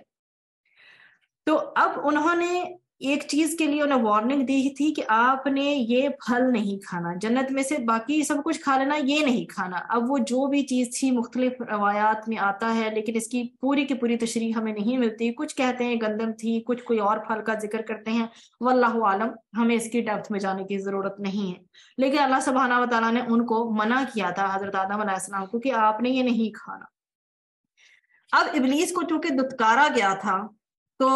تو اب انہوں نے ایک چیز کے لیے انہیں وارننگ دی تھی کہ آپ نے یہ پھل نہیں کھانا، جنت میں سے باقی سب کچھ کھا لینا، یہ نہیں کھانا. اب وہ جو بھی چیز تھی مختلف روایات میں آتا ہے، لیکن اس کی پوری کی پوری تشریح ہمیں نہیں ملتی. کچھ کہتے ہیں گندم تھی، کچھ کوئی اور پھل کا ذکر کرتے ہیں، واللہ عالم، ہمیں اس کی ڈیپتھ میں جانے کی ضرورت نہیں ہے. لیکن اللہ سبحانہ و تعالیٰ نے ان کو منع کیا تھا حضرت آدم علیہ السلام کو کہ آپ نے یہ نہیں کھانا. اب ابلیس کو چونکہ دھتکارا گیا تھا تو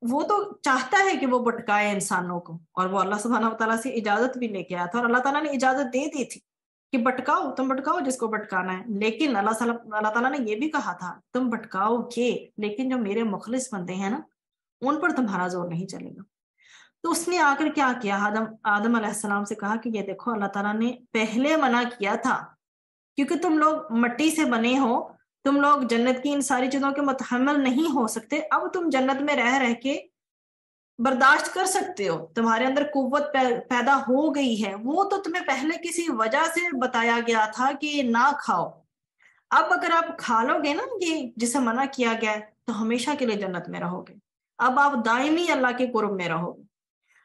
وہ تو چاہتا ہے کہ وہ بھٹکائے انسانوں کو، اور وہ اللہ سبحانہ و تعالیٰ سے اجازت بھی لے کے آیا تھا، اور اللہ تعالیٰ نے اجازت دے دی تھی کہ بھٹکاؤ، تم بھٹکاؤ جس کو بھٹکانا ہے. لیکن اللہ تعالیٰ نے یہ بھی کہا تھا تم بھٹکاؤ گے، لیکن جو میرے مخلص بندے ہیں نا ان پر تمہارا زور نہیں چلے گا. تو اس نے آ کر کیا کیا، آدم علیہ السلام سے کہا کہ یہ دیکھو اللہ تعالیٰ نے پہلے منع کیا تھا کیونکہ تم لوگ مٹی سے بنے ہو، تم لوگ جنت کی ان ساری چیزوں کے متحمل نہیں ہو سکتے. اب تم جنت میں رہ کے برداشت کر سکتے ہو، تمہارے اندر قوت پیدا ہو گئی ہے، وہ تو تمہیں پہلے کسی وجہ سے بتایا گیا تھا کہ نہ کھاؤ. اب اگر آپ کھا لو گے نا یہ جسے منع کیا گیا ہے تو ہمیشہ کے لیے جنت میں رہو گے. اب آپ دائمی اللہ کے قرب میں رہو گے.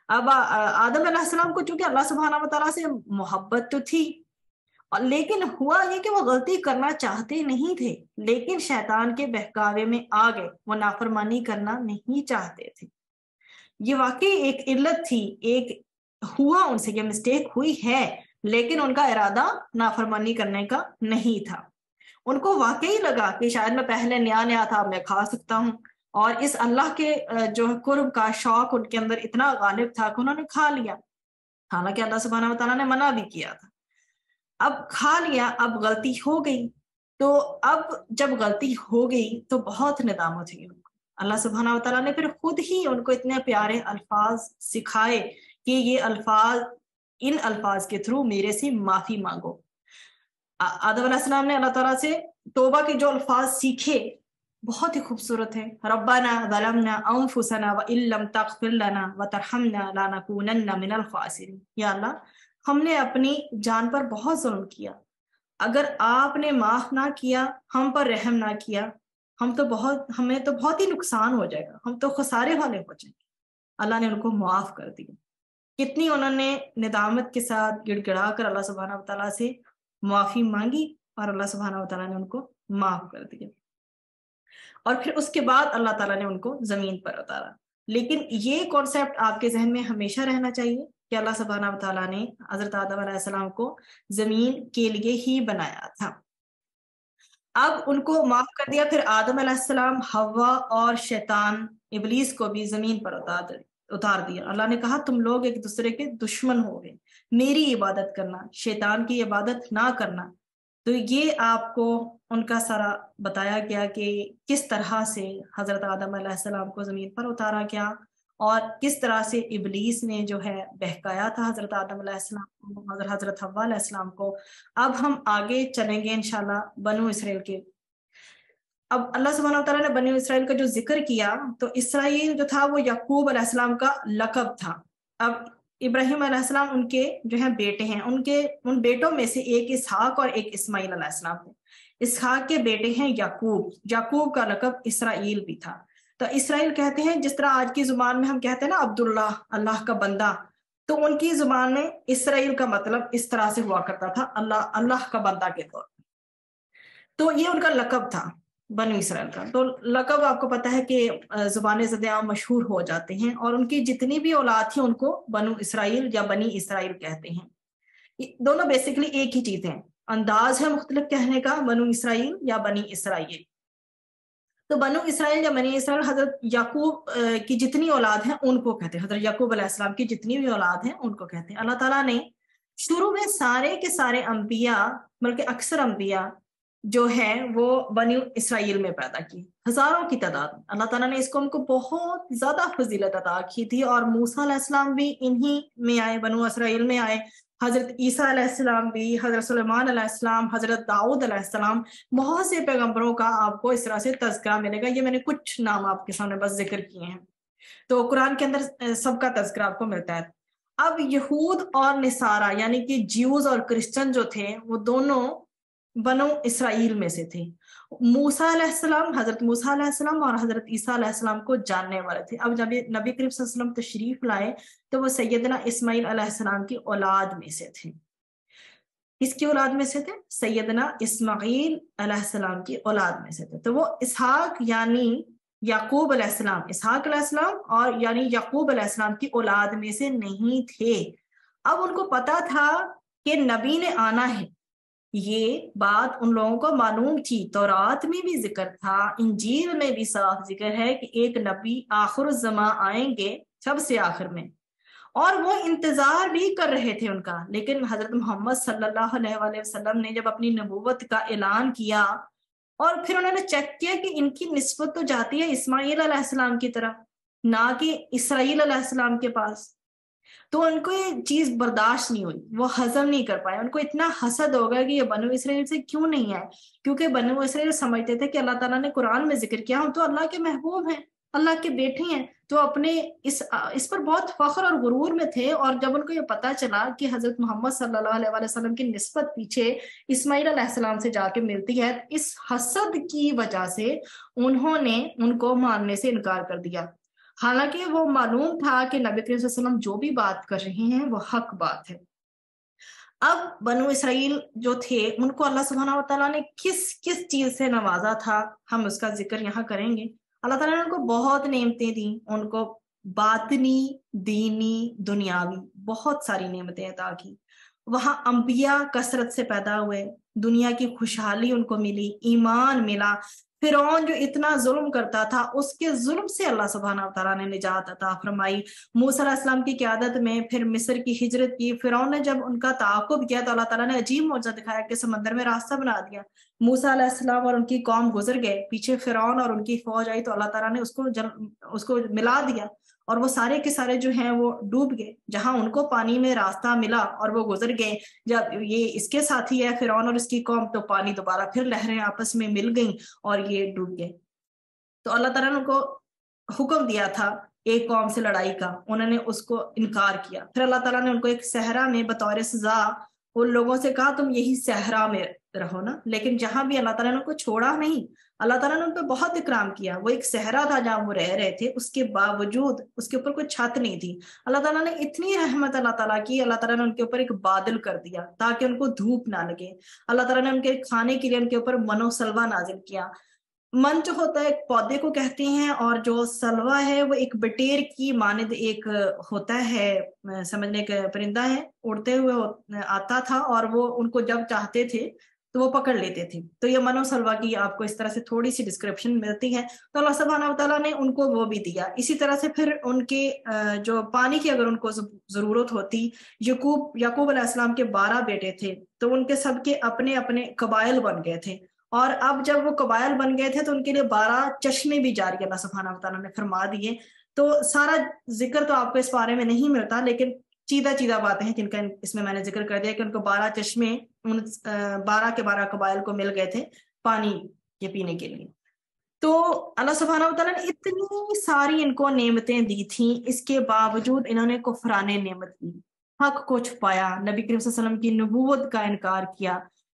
اب آدم علیہ السلام کو چونکہ اللہ سبحانہ و تعالیٰ سے محبت تو تھی، لیکن ہوا یہ کہ وہ غلطی کرنا چاہتے نہیں تھے، لیکن شیطان کے بہکاوے میں آ گئے، وہ نافرمانی کرنا نہیں چاہتے تھے. یہ واقعی ایک علت تھی، ایک ہوا ان سے یہ مسٹیک ہوئی ہے، لیکن ان کا ارادہ نافرمانی کرنے کا نہیں تھا. ان کو واقعی لگا کہ شاید میں پہلے نیا تھا، میں کھا سکتا ہوں، اور اس اللہ کے جو قرب کا شوق ان کے اندر اتنا غالب تھا کہ انہوں نے کھا لیا، حالانکہ اللہ سبحانہ و تعالیٰ نے منع بھی کیا تھا. اب کھا لیا، اب غلطی ہو گئی. تو اب جب غلطی ہو گئی تو بہت ندامت ہوئی ان کو. اللہ سبحانہ و تعالیٰ نے پھر خود ہی ان کو اتنے پیارے الفاظ سکھائے کہ یہ الفاظ، ان الفاظ کے تھرو میرے سے معافی مانگو. آدم علیہ السلام نے اللہ تعالیٰ سے توبہ کے جو الفاظ سیکھے بہت ہی خوبصورت ہے. ربنا ظلمنا انفسنا وان لم تغفر لنا وترحمنا لنکونن من الخاسرین. یا اللہ، ہم نے اپنی جان پر بہت ظلم کیا، اگر آپ نے معاف نہ کیا، ہم پر رحم نہ کیا، ہمیں تو بہت ہی نقصان ہو جائے گا، ہم تو خسارے والے ہو جائیں گے. اللہ نے ان کو معاف کر دیا. کتنی انہوں نے ندامت کے ساتھ گڑ گڑا کر اللہ سبحانہ و تعالیٰ سے معافی مانگی اور اللہ سبحانہ و تعالیٰ نے ان کو معاف کر دیا، اور پھر اس کے بعد اللہ تعالیٰ نے ان کو زمین پر اتارا۔ لیکن یہ کانسیپٹ آپ کے ذہن میں ہمیشہ رہنا چاہیے کہ اللہ سبحانہ و تعالیٰ نے حضرت آدم علیہ السلام کو زمین کے لیے ہی بنایا تھا۔ اب ان کو معاف کر دیا، پھر آدم علیہ السلام، حوا اور شیطان ابلیس کو بھی زمین پر اتار دیا۔ اللہ نے کہا تم لوگ ایک دوسرے کے دشمن ہو گئے، میری عبادت کرنا، شیطان کی عبادت نہ کرنا۔ تو یہ آپ کو ان کا سارا بتایا گیا کہ کس طرح سے حضرت آدم علیہ السلام کو زمین پر اتارا گیا، اور کس طرح سے ابلیس نے جو ہے بہکایا تھا حضرت آدم علیہ السلام کو، حضرت حوا علیہ السلام کو۔ اب ہم آگے چلیں گے انشاءاللہ بنو اسرائیل کے۔ اب اللہ سبحانہ وتعالیٰ نے بنو اسرائیل کا جو ذکر کیا، تو اسرائیل جو تھا وہ یعقوب علیہ السلام کا لقب تھا۔ اب ابراہیم علیہ السلام ان کے جو ہیں بیٹے ہیں، ان بیٹوں میں سے ایک اسحاق اور ایک اسماعیل علیہ السلام تھے۔ اسحاق کے بیٹے ہیں یعقوب، یعقوب کا لقب اسرائیل بھی تھا۔ تو اسرائیل کہتے ہیں، جس طرح آج کی زبان میں ہم کہتے ہیں نا عبداللہ، اللہ کا بندہ، تو ان کی زبان میں اسرائیل کا مطلب اس طرح سے ہوا کرتا تھا، اللہ کا بندہ کے طور پر۔ تو یہ ان کا لقب تھا بنو اسرائیل کا۔ تو لقب آپ کو پتہ ہے کہ زبان زدیاں مشہور ہو جاتے ہیں، اور ان کی جتنی بھی اولاد تھی ان کو بنو اسرائیل یا بنی اسرائیل کہتے ہیں۔ دونوں بیسیکلی ایک ہی چیز ہیں، انداز ہے مختلف کہنے کا، بنو اسرائیل یا بنی اسرائیل۔ تو بنو اسرائیل یا بنی اسرائیل حضرت یعقوب کی جتنی اولاد ہیں ان کو کہتے ہیں، حضرت یعقوب علیہ السلام کی جتنی بھی اولاد ہیں ان کو کہتے ہیں۔ اللہ تعالیٰ نے شروع میں سارے کے سارے انبیاء، بلکہ اکثر انبیاء جو ہے وہ بنی اسرائیل میں پیدا کی، ہزاروں کی تعداد میں۔ اللہ تعالیٰ نے اس کو ان کو بہت زیادہ فضیلت عطا کی تھی، اور موسیٰ علیہ السلام بھی انہی میں آئے، بنو اسرائیل میں آئے۔ حضرت عیسیٰ علیہ السلام بھی، حضرت سلیمان علیہ السلام، حضرت داؤد علیہ السلام، بہت سے پیغمبروں کا آپ کو اس طرح سے تذکرہ ملے گا۔ یہ میں نے کچھ نام آپ کے سامنے بس ذکر کیے ہیں، تو قرآن کے اندر سب کا تذکرہ آپ کو ملتا ہے۔ اب یہود اور نصارہ یعنی کہ جیوز اور کرسچن جو تھے، وہ دونوں بنو اسرائیل میں سے تھے۔ موسیٰ علیہ السلام، حضرت موسیٰ علیہ السلام اور حضرت عیسیٰ علیہ السلام کو جاننے والے تھے۔ اب جب نبی کریم صلی اللہ علیہ وسلم تشریف لائے تو وہ سیدنا اسماعیل علیہ السلام کی اولاد میں سے تھے۔ کس کی اولاد میں سے تھے؟ سیدنا اسماعیل علیہ السلام کی اولاد میں سے تھے۔ تو وہ اسحاق یعنی یعقوب علیہ السلام، اسحاق علیہ السلام اور یعنی یعقوب علیہ السلام کی اولاد میں سے نہیں تھے۔ اب ان کو پتا تھا کہ نبی نے آنا ہے، یہ بات ان لوگوں کو معلوم تھی، تورات میں بھی ذکر تھا، انجیل میں بھی صاف ذکر ہے کہ ایک نبی آخر الزماں آئیں گے، سب سے آخر میں، اور وہ انتظار بھی کر رہے تھے ان کا۔ لیکن حضرت محمد صلی اللہ علیہ وآلہ وسلم نے جب اپنی نبوت کا اعلان کیا، اور پھر انہوں نے چیک کیا کہ ان کی نسبت تو جاتی ہے اسماعیل علیہ السلام کی طرف، نہ کہ اسرائیل علیہ السلام کے پاس، تو ان کو یہ چیز برداشت نہیں ہوئی، وہ ہضم نہیں کر پائے۔ ان کو اتنا حسد ہو گیا کہ یہ بنو اسرائیل سے کیوں نہیں آئے، کیونکہ بنو اسرائیل سمجھتے تھے کہ اللہ تعالیٰ نے قرآن میں ذکر کیا، ہم تو اللہ کے محبوب ہیں، اللہ کے بیٹے ہیں، تو اپنے اس پر بہت فخر اور غرور میں تھے۔ اور جب ان کو یہ پتا چلا کہ حضرت محمد صلی اللہ علیہ وآلہ وسلم کی نسبت پیچھے اسماعیل علیہ السلام سے جا کے ملتی ہے، اس حسد کی وجہ سے انہوں نے ان کو ماننے سے انکار کر دیا، حالانکہ وہ معلوم تھا کہ نبی کریم صلی اللہ علیہ وسلم جو بھی بات کر رہے ہیں وہ حق بات ہے۔ اب بنو اسرائیل جو تھے ان کو اللہ سبحانہ وتعالیٰ نے کس کس چیز سے نوازا تھا، ہم اس کا ذکر یہاں کریں گے۔ اللہ تعالیٰ نے ان کو بہت نعمتیں دیں، ان کو باطنی، دینی، دنیاوی بہت ساری نعمتیں عطا کی۔ وہاں انبیاء کثرت سے پیدا ہوئے، دنیا کی خوشحالی ان کو ملی، ایمان ملا۔ فرعون جو اتنا ظلم کرتا تھا، اس کے ظلم سے اللہ سبحانہ وتعالیٰ نے نجات عطا فرمائی۔ موسیٰ علیہ السلام کی قیادت میں پھر مصر کی ہجرت کی۔ فرعون نے جب ان کا تعاقب کیا تو اللہ تعالیٰ نے عجیب معجزہ دکھایا کہ سمندر میں راستہ بنا دیا۔ موسیٰ علیہ السلام اور ان کی قوم گزر گئے، پیچھے فرعون اور ان کی فوج آئی تو اللہ تعالیٰ نے اس کو ملا دیا، اور وہ سارے کے سارے جو ہیں وہ ڈوب گئے۔ جہاں ان کو پانی میں راستہ ملا اور وہ گزر گئے، جب یہ اس کے ساتھی ہے فرعون اور اس کی قوم، تو پانی دوبارہ پھر لہریں آپس میں مل گئیں اور یہ ڈوب گئے۔ تو اللہ تعالیٰ نے ان کو حکم دیا تھا ایک قوم سے لڑائی کا، انہوں نے اس کو انکار کیا۔ پھر اللہ تعالیٰ نے ان کو ایک صحرا میں بطور سزا ان لوگوں سے کہا تم یہی صحرا میں رہو نا، لیکن جہاں بھی اللہ تعالیٰ نے ان کو چھوڑا نہیں، اللہ تعالیٰ نے ان پہ بہت اکرام کیا. وہ ایک صحرا تھا جہاں وہ رہ رہے تھے, اس کے باوجود اس کے اوپر کوئی چھت نہیں تھی. اللہ تعالیٰ نے اتنی رحمت اللہ تعالیٰ کی, اللہ تعالیٰ نے ان کے اوپر ایک بادل کر دیا تاکہ ان کو دھوپ نہ لگے. اللہ تعالیٰ نے ان کے کھانے کے لیے ان کے اوپر من و سلوا نازل کیا. من جو ہوتا ہے ایک پودے کو کہتے ہیں, اور جو سلوا ہے وہ ایک بٹیر کی مانند ایک ہوتا ہے, سمجھنے کا پرندہ ہے, اڑتے ہوئے آتا تھا, اور وہ ان کو جب چاہتے تھے تو وہ پکڑ لیتے تھے. تو یہ من و سلوا کی آپ کو اس طرح سے تھوڑی سی ڈسکرپشن ملتی ہے. تو اللہ سبحانہ و تعالیٰ نے ان کو وہ بھی دیا. اسی طرح سے پھر ان کے جو پانی کی اگر ان کو ضرورت ہوتی, یعقوب علیہ السلام کے 12 بیٹے تھے, تو ان کے سب کے اپنے اپنے قبائل بن گئے تھے, اور اب جب وہ قبائل بن گئے تھے تو ان کے لیے 12 چشمے بھی جاری اللہ سبحانہ و تعالیٰ نے فرما دیے. تو سارا ذکر تو آپ کو اس بارے میں نہیں ملتا, لیکن چیدہ باتیں ہیں جن کا اس میں نے ذکر کر دیا کہ ان کو 12 چشمے ان 12 کے 12 قبائل کو مل گئے تھے پانی کے پینے کے لیے. تو اللہ سبحانہ و تعالیٰ نے اتنی ساری ان کو نعمتیں دی تھیں, اس کے باوجود انہوں نے کفران نعمت کی, حق کو چھپایا, نبی کریم صلی اللہ علیہ وسلم کی نبوت کا انکار کیا.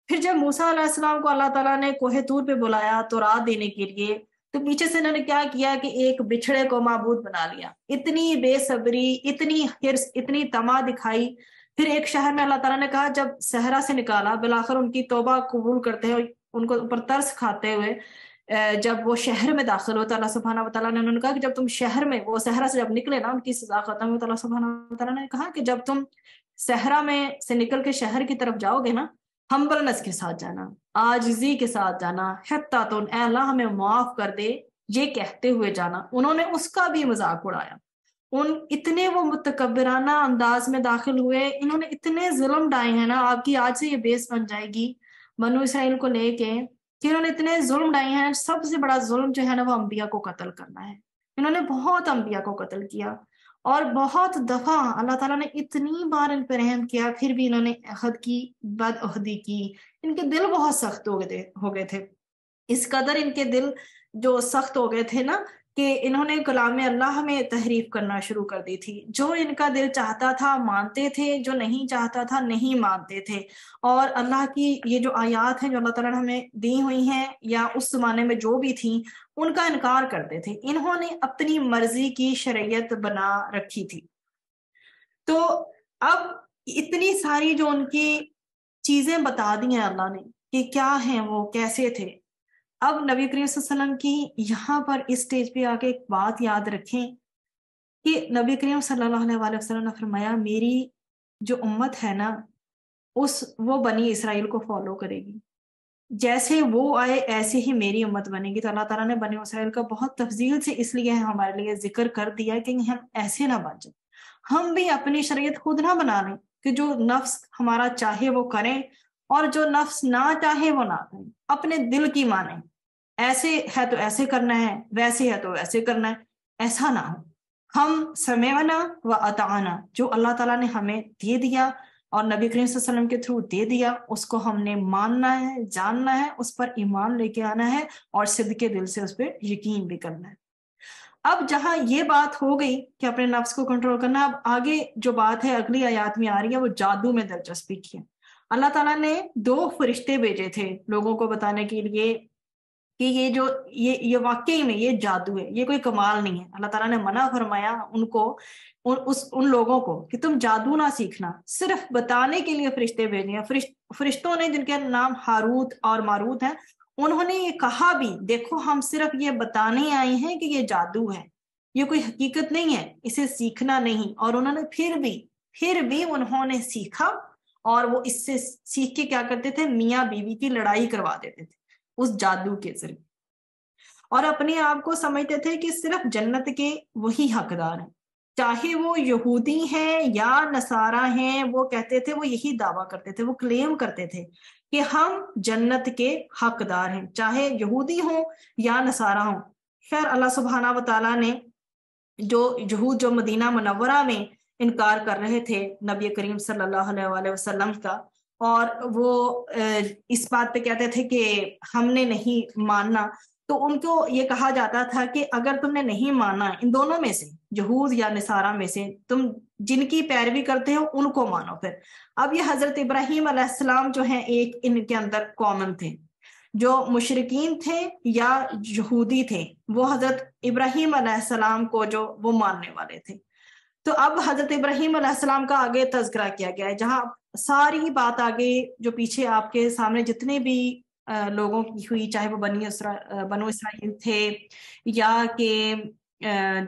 پھر جب موسیٰ علیہ السلام کو اللہ تعالیٰ نے کوہ طور پہ بلایا تورات دینے کے لیے, تو پیچھے سے انہوں نے کیا کیا کہ ایک بچھڑے کو معبود بنا لیا. اتنی بے صبری, اتنی حرص, اتنی طمع دکھائی. پھر ایک شہر میں اللہ تعالیٰ نے کہا جب صحرا سے نکالا, بالآخر ان کی توبہ قبول کرتے ہوئے, ان کو اوپر ترس کھاتے ہوئے جب وہ شہر میں داخل ہوتا, اللہ سبحانہ و تعالیٰ نے انہوں نے کہا کہ جب تم شہر میں, وہ صحرا سے جب نکلے نا, ان کی سزا ختم ہوئی, تو اللہ سبحانہ و تعالیٰ نے کہا کہ جب تم صحرا میں سے نکل کے شہر کی طرف جاؤ گے نا, ہمبلنس کے ساتھ جانا, عاجزی کے ساتھ جانا, حتیٰ اے اللہ ہمیں معاف کر دے, یہ کہتے ہوئے جانا. انہوں نے اس کا بھی مذاق اڑایا. اتنے وہ متکبرانہ انداز میں داخل ہوئے, انہوں نے اتنے ظلم ڈائے ہیں نا, آپ کی آج سے یہ بیس بن جائے گی بنو اسرائیل کو لے کے, کہ انہوں نے اتنے ظلم ڈائے ہیں. سب سے بڑا ظلم جو ہے نا وہ انبیاء کو قتل کرنا ہے. انہوں نے بہت انبیاء کو قتل کیا, اور بہت دفعہ اللہ تعالیٰ نے اتنی بار ان پہ رحم کیا, پھر بھی انہوں نے عہد کی بد عہدی کی. ان کے دل بہت سخت ہو گئے تھے. اس قدر ان کے دل جو سخت ہو گئے تھے نا کہ انہوں نے کلام اللہ میں تحریف کرنا شروع کر دی تھی. جو ان کا دل چاہتا تھا مانتے تھے, جو نہیں چاہتا تھا نہیں مانتے تھے. اور اللہ کی یہ جو آیات ہیں جو اللہ تعالیٰ نے ہمیں دی ہوئی ہیں, یا اس زمانے میں جو بھی تھیں, ان کا انکار کرتے تھے. انہوں نے اپنی مرضی کی شریعت بنا رکھی تھی. تو اب اتنی ساری جو ان کی چیزیں بتا دی ہیں اللہ نے کہ کیا ہیں وہ, کیسے تھے. اب نبی کریم صلی اللہ علیہ وسلم کی یہاں پر اس سٹیج پہ آ کے ایک بات یاد رکھیں کہ نبی کریم صلی اللہ علیہ وسلم نے فرمایا میری جو امت ہے نا وہ بنی اسرائیل کو فالو کرے گی, جیسے وہ آئے ایسے ہی میری امت بنے گی. تو اللہ تعالیٰ نے بنی اسرائیل کا بہت تفصیل سے اس لیے ہمارے لیے ذکر کر دیا کہ ہم ایسے نہ بن جائیں, ہم بھی اپنی شریعت خود نہ بنا لیں کہ جو نفس ہمارا چاہے وہ کریں اور جو نفس نہ چاہے وہ نہ کریں, اپنے دل کی مانیں. ایسے ہے تو ایسے کرنا ہے, ویسے ہے تو ویسے کرنا ہے, ایسا نہ ہو. ہم سمعنا و اطعنا, جو اللہ تعالیٰ نے ہمیں دے دیا اور نبی کریم صلی اللہ علیہ وسلم کے تھرو دے دیا, اس کو ہم نے ماننا ہے, جاننا ہے, اس پر ایمان لے کے آنا ہے, اور صدقے دل سے اس پہ یقین بھی کرنا ہے. اب جہاں یہ بات ہو گئی کہ اپنے نفس کو کنٹرول کرنا, اب آگے جو بات ہے اگلی آیات میں آ رہی ہے وہ جادو میں دلچسپی کی ہے. اللہ تعالیٰ نے 2 فرشتے بھیجے تھے لوگوں کو بتانے کے لیے کہ یہ واقعی میں یہ جادو ہے, یہ کوئی کمال نہیں ہے. اللہ تعالیٰ نے منع فرمایا ان لوگوں کو کہ تم جادو نہ سیکھنا, صرف بتانے کے لیے فرشتے بھیجے ہیں. فرشتوں نے جن کے نام ہاروت اور ماروت ہیں, انہوں نے یہ کہا بھی دیکھو ہم صرف یہ بتانے آئے ہیں کہ یہ جادو ہے, یہ کوئی حقیقت نہیں ہے, اسے سیکھنا نہیں. اور انہوں نے پھر بھی انہوں نے سیکھا, اور وہ اس سے سیکھ کے کیا کرتے تھے, میاں بیوی کی لڑائی کروا دیتے تھے اس جادو کے ذریعے, اور اپنے آپ کو سمجھتے تھے کہ صرف جنت کے وہی حقدار ہیں, چاہے وہ یہودی ہیں یا نصارہ ہیں. وہ کہتے تھے, وہ یہی دعویٰ کرتے تھے, وہ کلیم کرتے تھے کہ ہم جنت کے حقدار ہیں, چاہے یہودی ہوں یا نصارہ ہوں. خیر اللہ سبحانہ و تعالیٰ نے جو مدینہ منورہ میں انکار کر رہے تھے نبی کریم صلی اللہ علیہ وسلم کا, اور وہ اس بات پہ کہتے تھے کہ ہم نے نہیں ماننا, تو ان کو یہ کہا جاتا تھا کہ اگر تم نے نہیں مانا ان دونوں میں سے, یہود یا نصارہ میں سے, تم جن کی پیروی کرتے ہو ان کو مانو. پھر اب یہ حضرت ابراہیم علیہ السلام جو ہیں ایک ان کے اندر کامن تھے, جو مشرکین تھے یا یہودی تھے وہ حضرت ابراہیم علیہ السلام کو جو وہ ماننے والے تھے. تو اب حضرت ابراہیم علیہ السلام کا آگے تذکرہ کیا گیا ہے، جہاں ساری بات آگے جو پیچھے آپ کے سامنے جتنے بھی لوگوں کی ہوئی، چاہے وہ بنو اسرائیل تھے یا کہ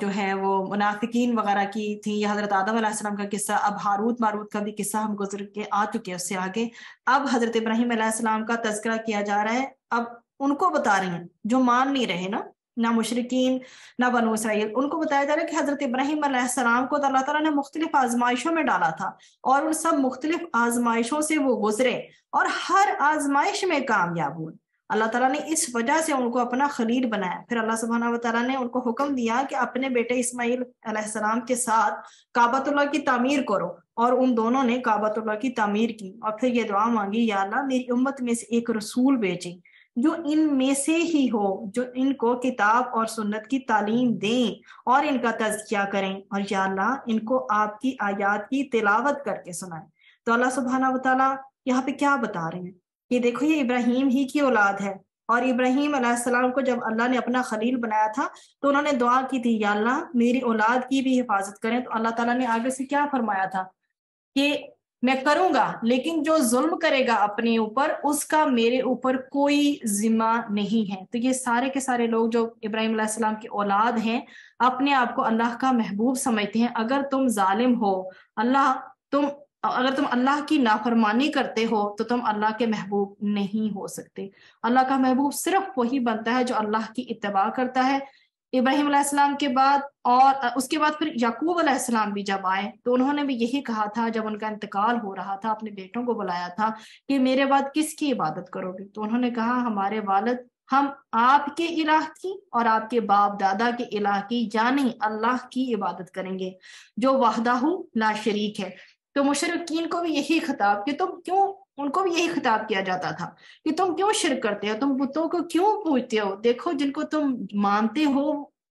جو ہے وہ منافقین وغیرہ کی تھی، یا حضرت آدم علیہ السلام کا قصہ، اب ہاروت ماروت کا بھی قصہ ہم گزر کے آ چکے ہیں اس سے آگے. اب حضرت ابراہیم علیہ السلام کا تذکرہ کیا جا رہا ہے. اب ان کو بتا رہے ہیں جو مان نہیں رہے نا، نہ مشرکین نہ بنو اسرائیل، ان کو بتایا جا رہا ہے کہ حضرت ابراہیم علیہ السلام کو اللہ تعالیٰ نے مختلف آزمائشوں میں ڈالا تھا، اور ان سب مختلف آزمائشوں سے وہ گزرے اور ہر آزمائش میں کامیاب ہوئے. اللہ تعالیٰ نے اس وجہ سے ان کو اپنا خلیل بنایا. پھر اللہ سبحانہ و تعالیٰ نے ان کو حکم دیا کہ اپنے بیٹے اسماعیل علیہ السلام کے ساتھ کعبۃ اللہ کی تعمیر کرو، اور ان دونوں نے کعبۃ اللہ کی تعمیر کی. اور پھر یہ دعا مانگی، یا اللہ میری امت میں سے ایک رسول بھیجیں جو ان میں سے ہی ہو، جو ان کو کتاب اور سنت کی تعلیم دیں اور ان کا تزکیہ کریں، اور یا اللہ ان کو آپ کی آیات کی تلاوت کر کے سنائیں. تو اللہ سبحانہ و تعالیٰ یہاں پہ کیا بتا رہے ہیں کہ دیکھو یہ ابراہیم ہی کی اولاد ہے، اور ابراہیم علیہ السلام کو جب اللہ نے اپنا خلیل بنایا تھا تو انہوں نے دعا کی تھی، یا اللہ میری اولاد کی بھی حفاظت کریں. تو اللہ تعالیٰ نے آگے سے کیا فرمایا تھا کہ میں کروں گا، لیکن جو ظلم کرے گا اپنے اوپر اس کا میرے اوپر کوئی ذمہ نہیں ہے. تو یہ سارے کے سارے لوگ جو ابراہیم علیہ السلام کی اولاد ہیں اپنے آپ کو اللہ کا محبوب سمجھتے ہیں. اگر تم ظالم ہو، اگر تم اللہ کی نافرمانی کرتے ہو تو تم اللہ کے محبوب نہیں ہو سکتے. اللہ کا محبوب صرف وہی بنتا ہے جو اللہ کی اتباع کرتا ہے. ابراہیم علیہ السلام کے بعد اور اس کے بعد پھر یعقوب علیہ السلام بھی جب آئے تو انہوں نے بھی یہی کہا تھا، جب ان کا انتقال ہو رہا تھا اپنے بیٹوں کو بلایا تھا کہ میرے بعد کس کی عبادت کرو گے؟ تو انہوں نے کہا ہمارے والد ہم آپ کے الہ کی اور آپ کے باپ دادا کے الہ کی یعنی اللہ کی عبادت کریں گے جو وحدہ لا شریک ہے. تو مشرکین کو بھی یہی خطاب کہ تم کیوں، ان کو بھی یہی خطاب کیا جاتا تھا کہ تم کیوں شرک کرتے ہو، تم بتوں کو کیوں پوجتے ہو؟ دیکھو جن کو تم مانتے ہو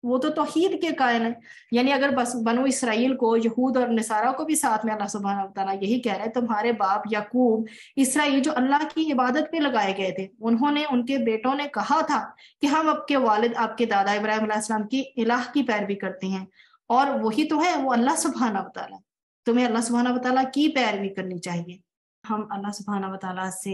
وہ تو توحید کے قائل ہیں. یعنی اگر بس بنو اسرائیل کو، یہود اور نصارہ کو بھی ساتھ میں اللہ سبحانہ و تعالیٰ یہی کہہ رہے ہیں تمہارے باپ یعقوب اسرائیل جو اللہ کی عبادت پہ لگائے گئے تھے، انہوں نے، ان کے بیٹوں نے کہا تھا کہ ہم آپ کے والد، آپ کے دادا ابراہیم علیہ السلام کی الہ کی پیروی کرتے ہیں، اور وہی تو ہے وہ اللہ سبحانہ و تعالیٰ. تمہیں اللہ سبحانہ و تعالیٰ کی پیروی کرنی چاہیے. ہم اللہ سبحانہ و تعالیٰ سے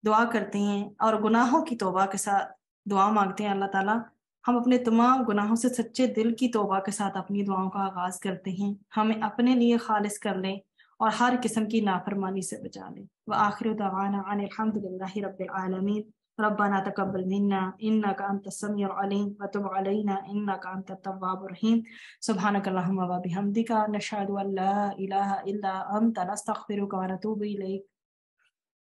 دعا کرتے ہیں اور گناہوں کی توبہ کے ساتھ دعا مانگتے ہیں. اللہ تعالیٰ ہم اپنے تمام گناہوں سے سچے دل کی توبہ کے ساتھ اپنی دعاؤں کا آغاز کرتے ہیں. ہمیں اپنے لیے خالص کر لیں اور ہر قسم کی نافرمانی سے بچا لیں. وآخر دعوانا ان الحمد للہ رب العالمین. ربنا تقبل منا انك انت السميع العليم وتب علينا انك انت التواب الرحيم. سبحانك اللهم وبحمدك نشهد ان لا اله الا انت نستغفرك ونتوب اليك.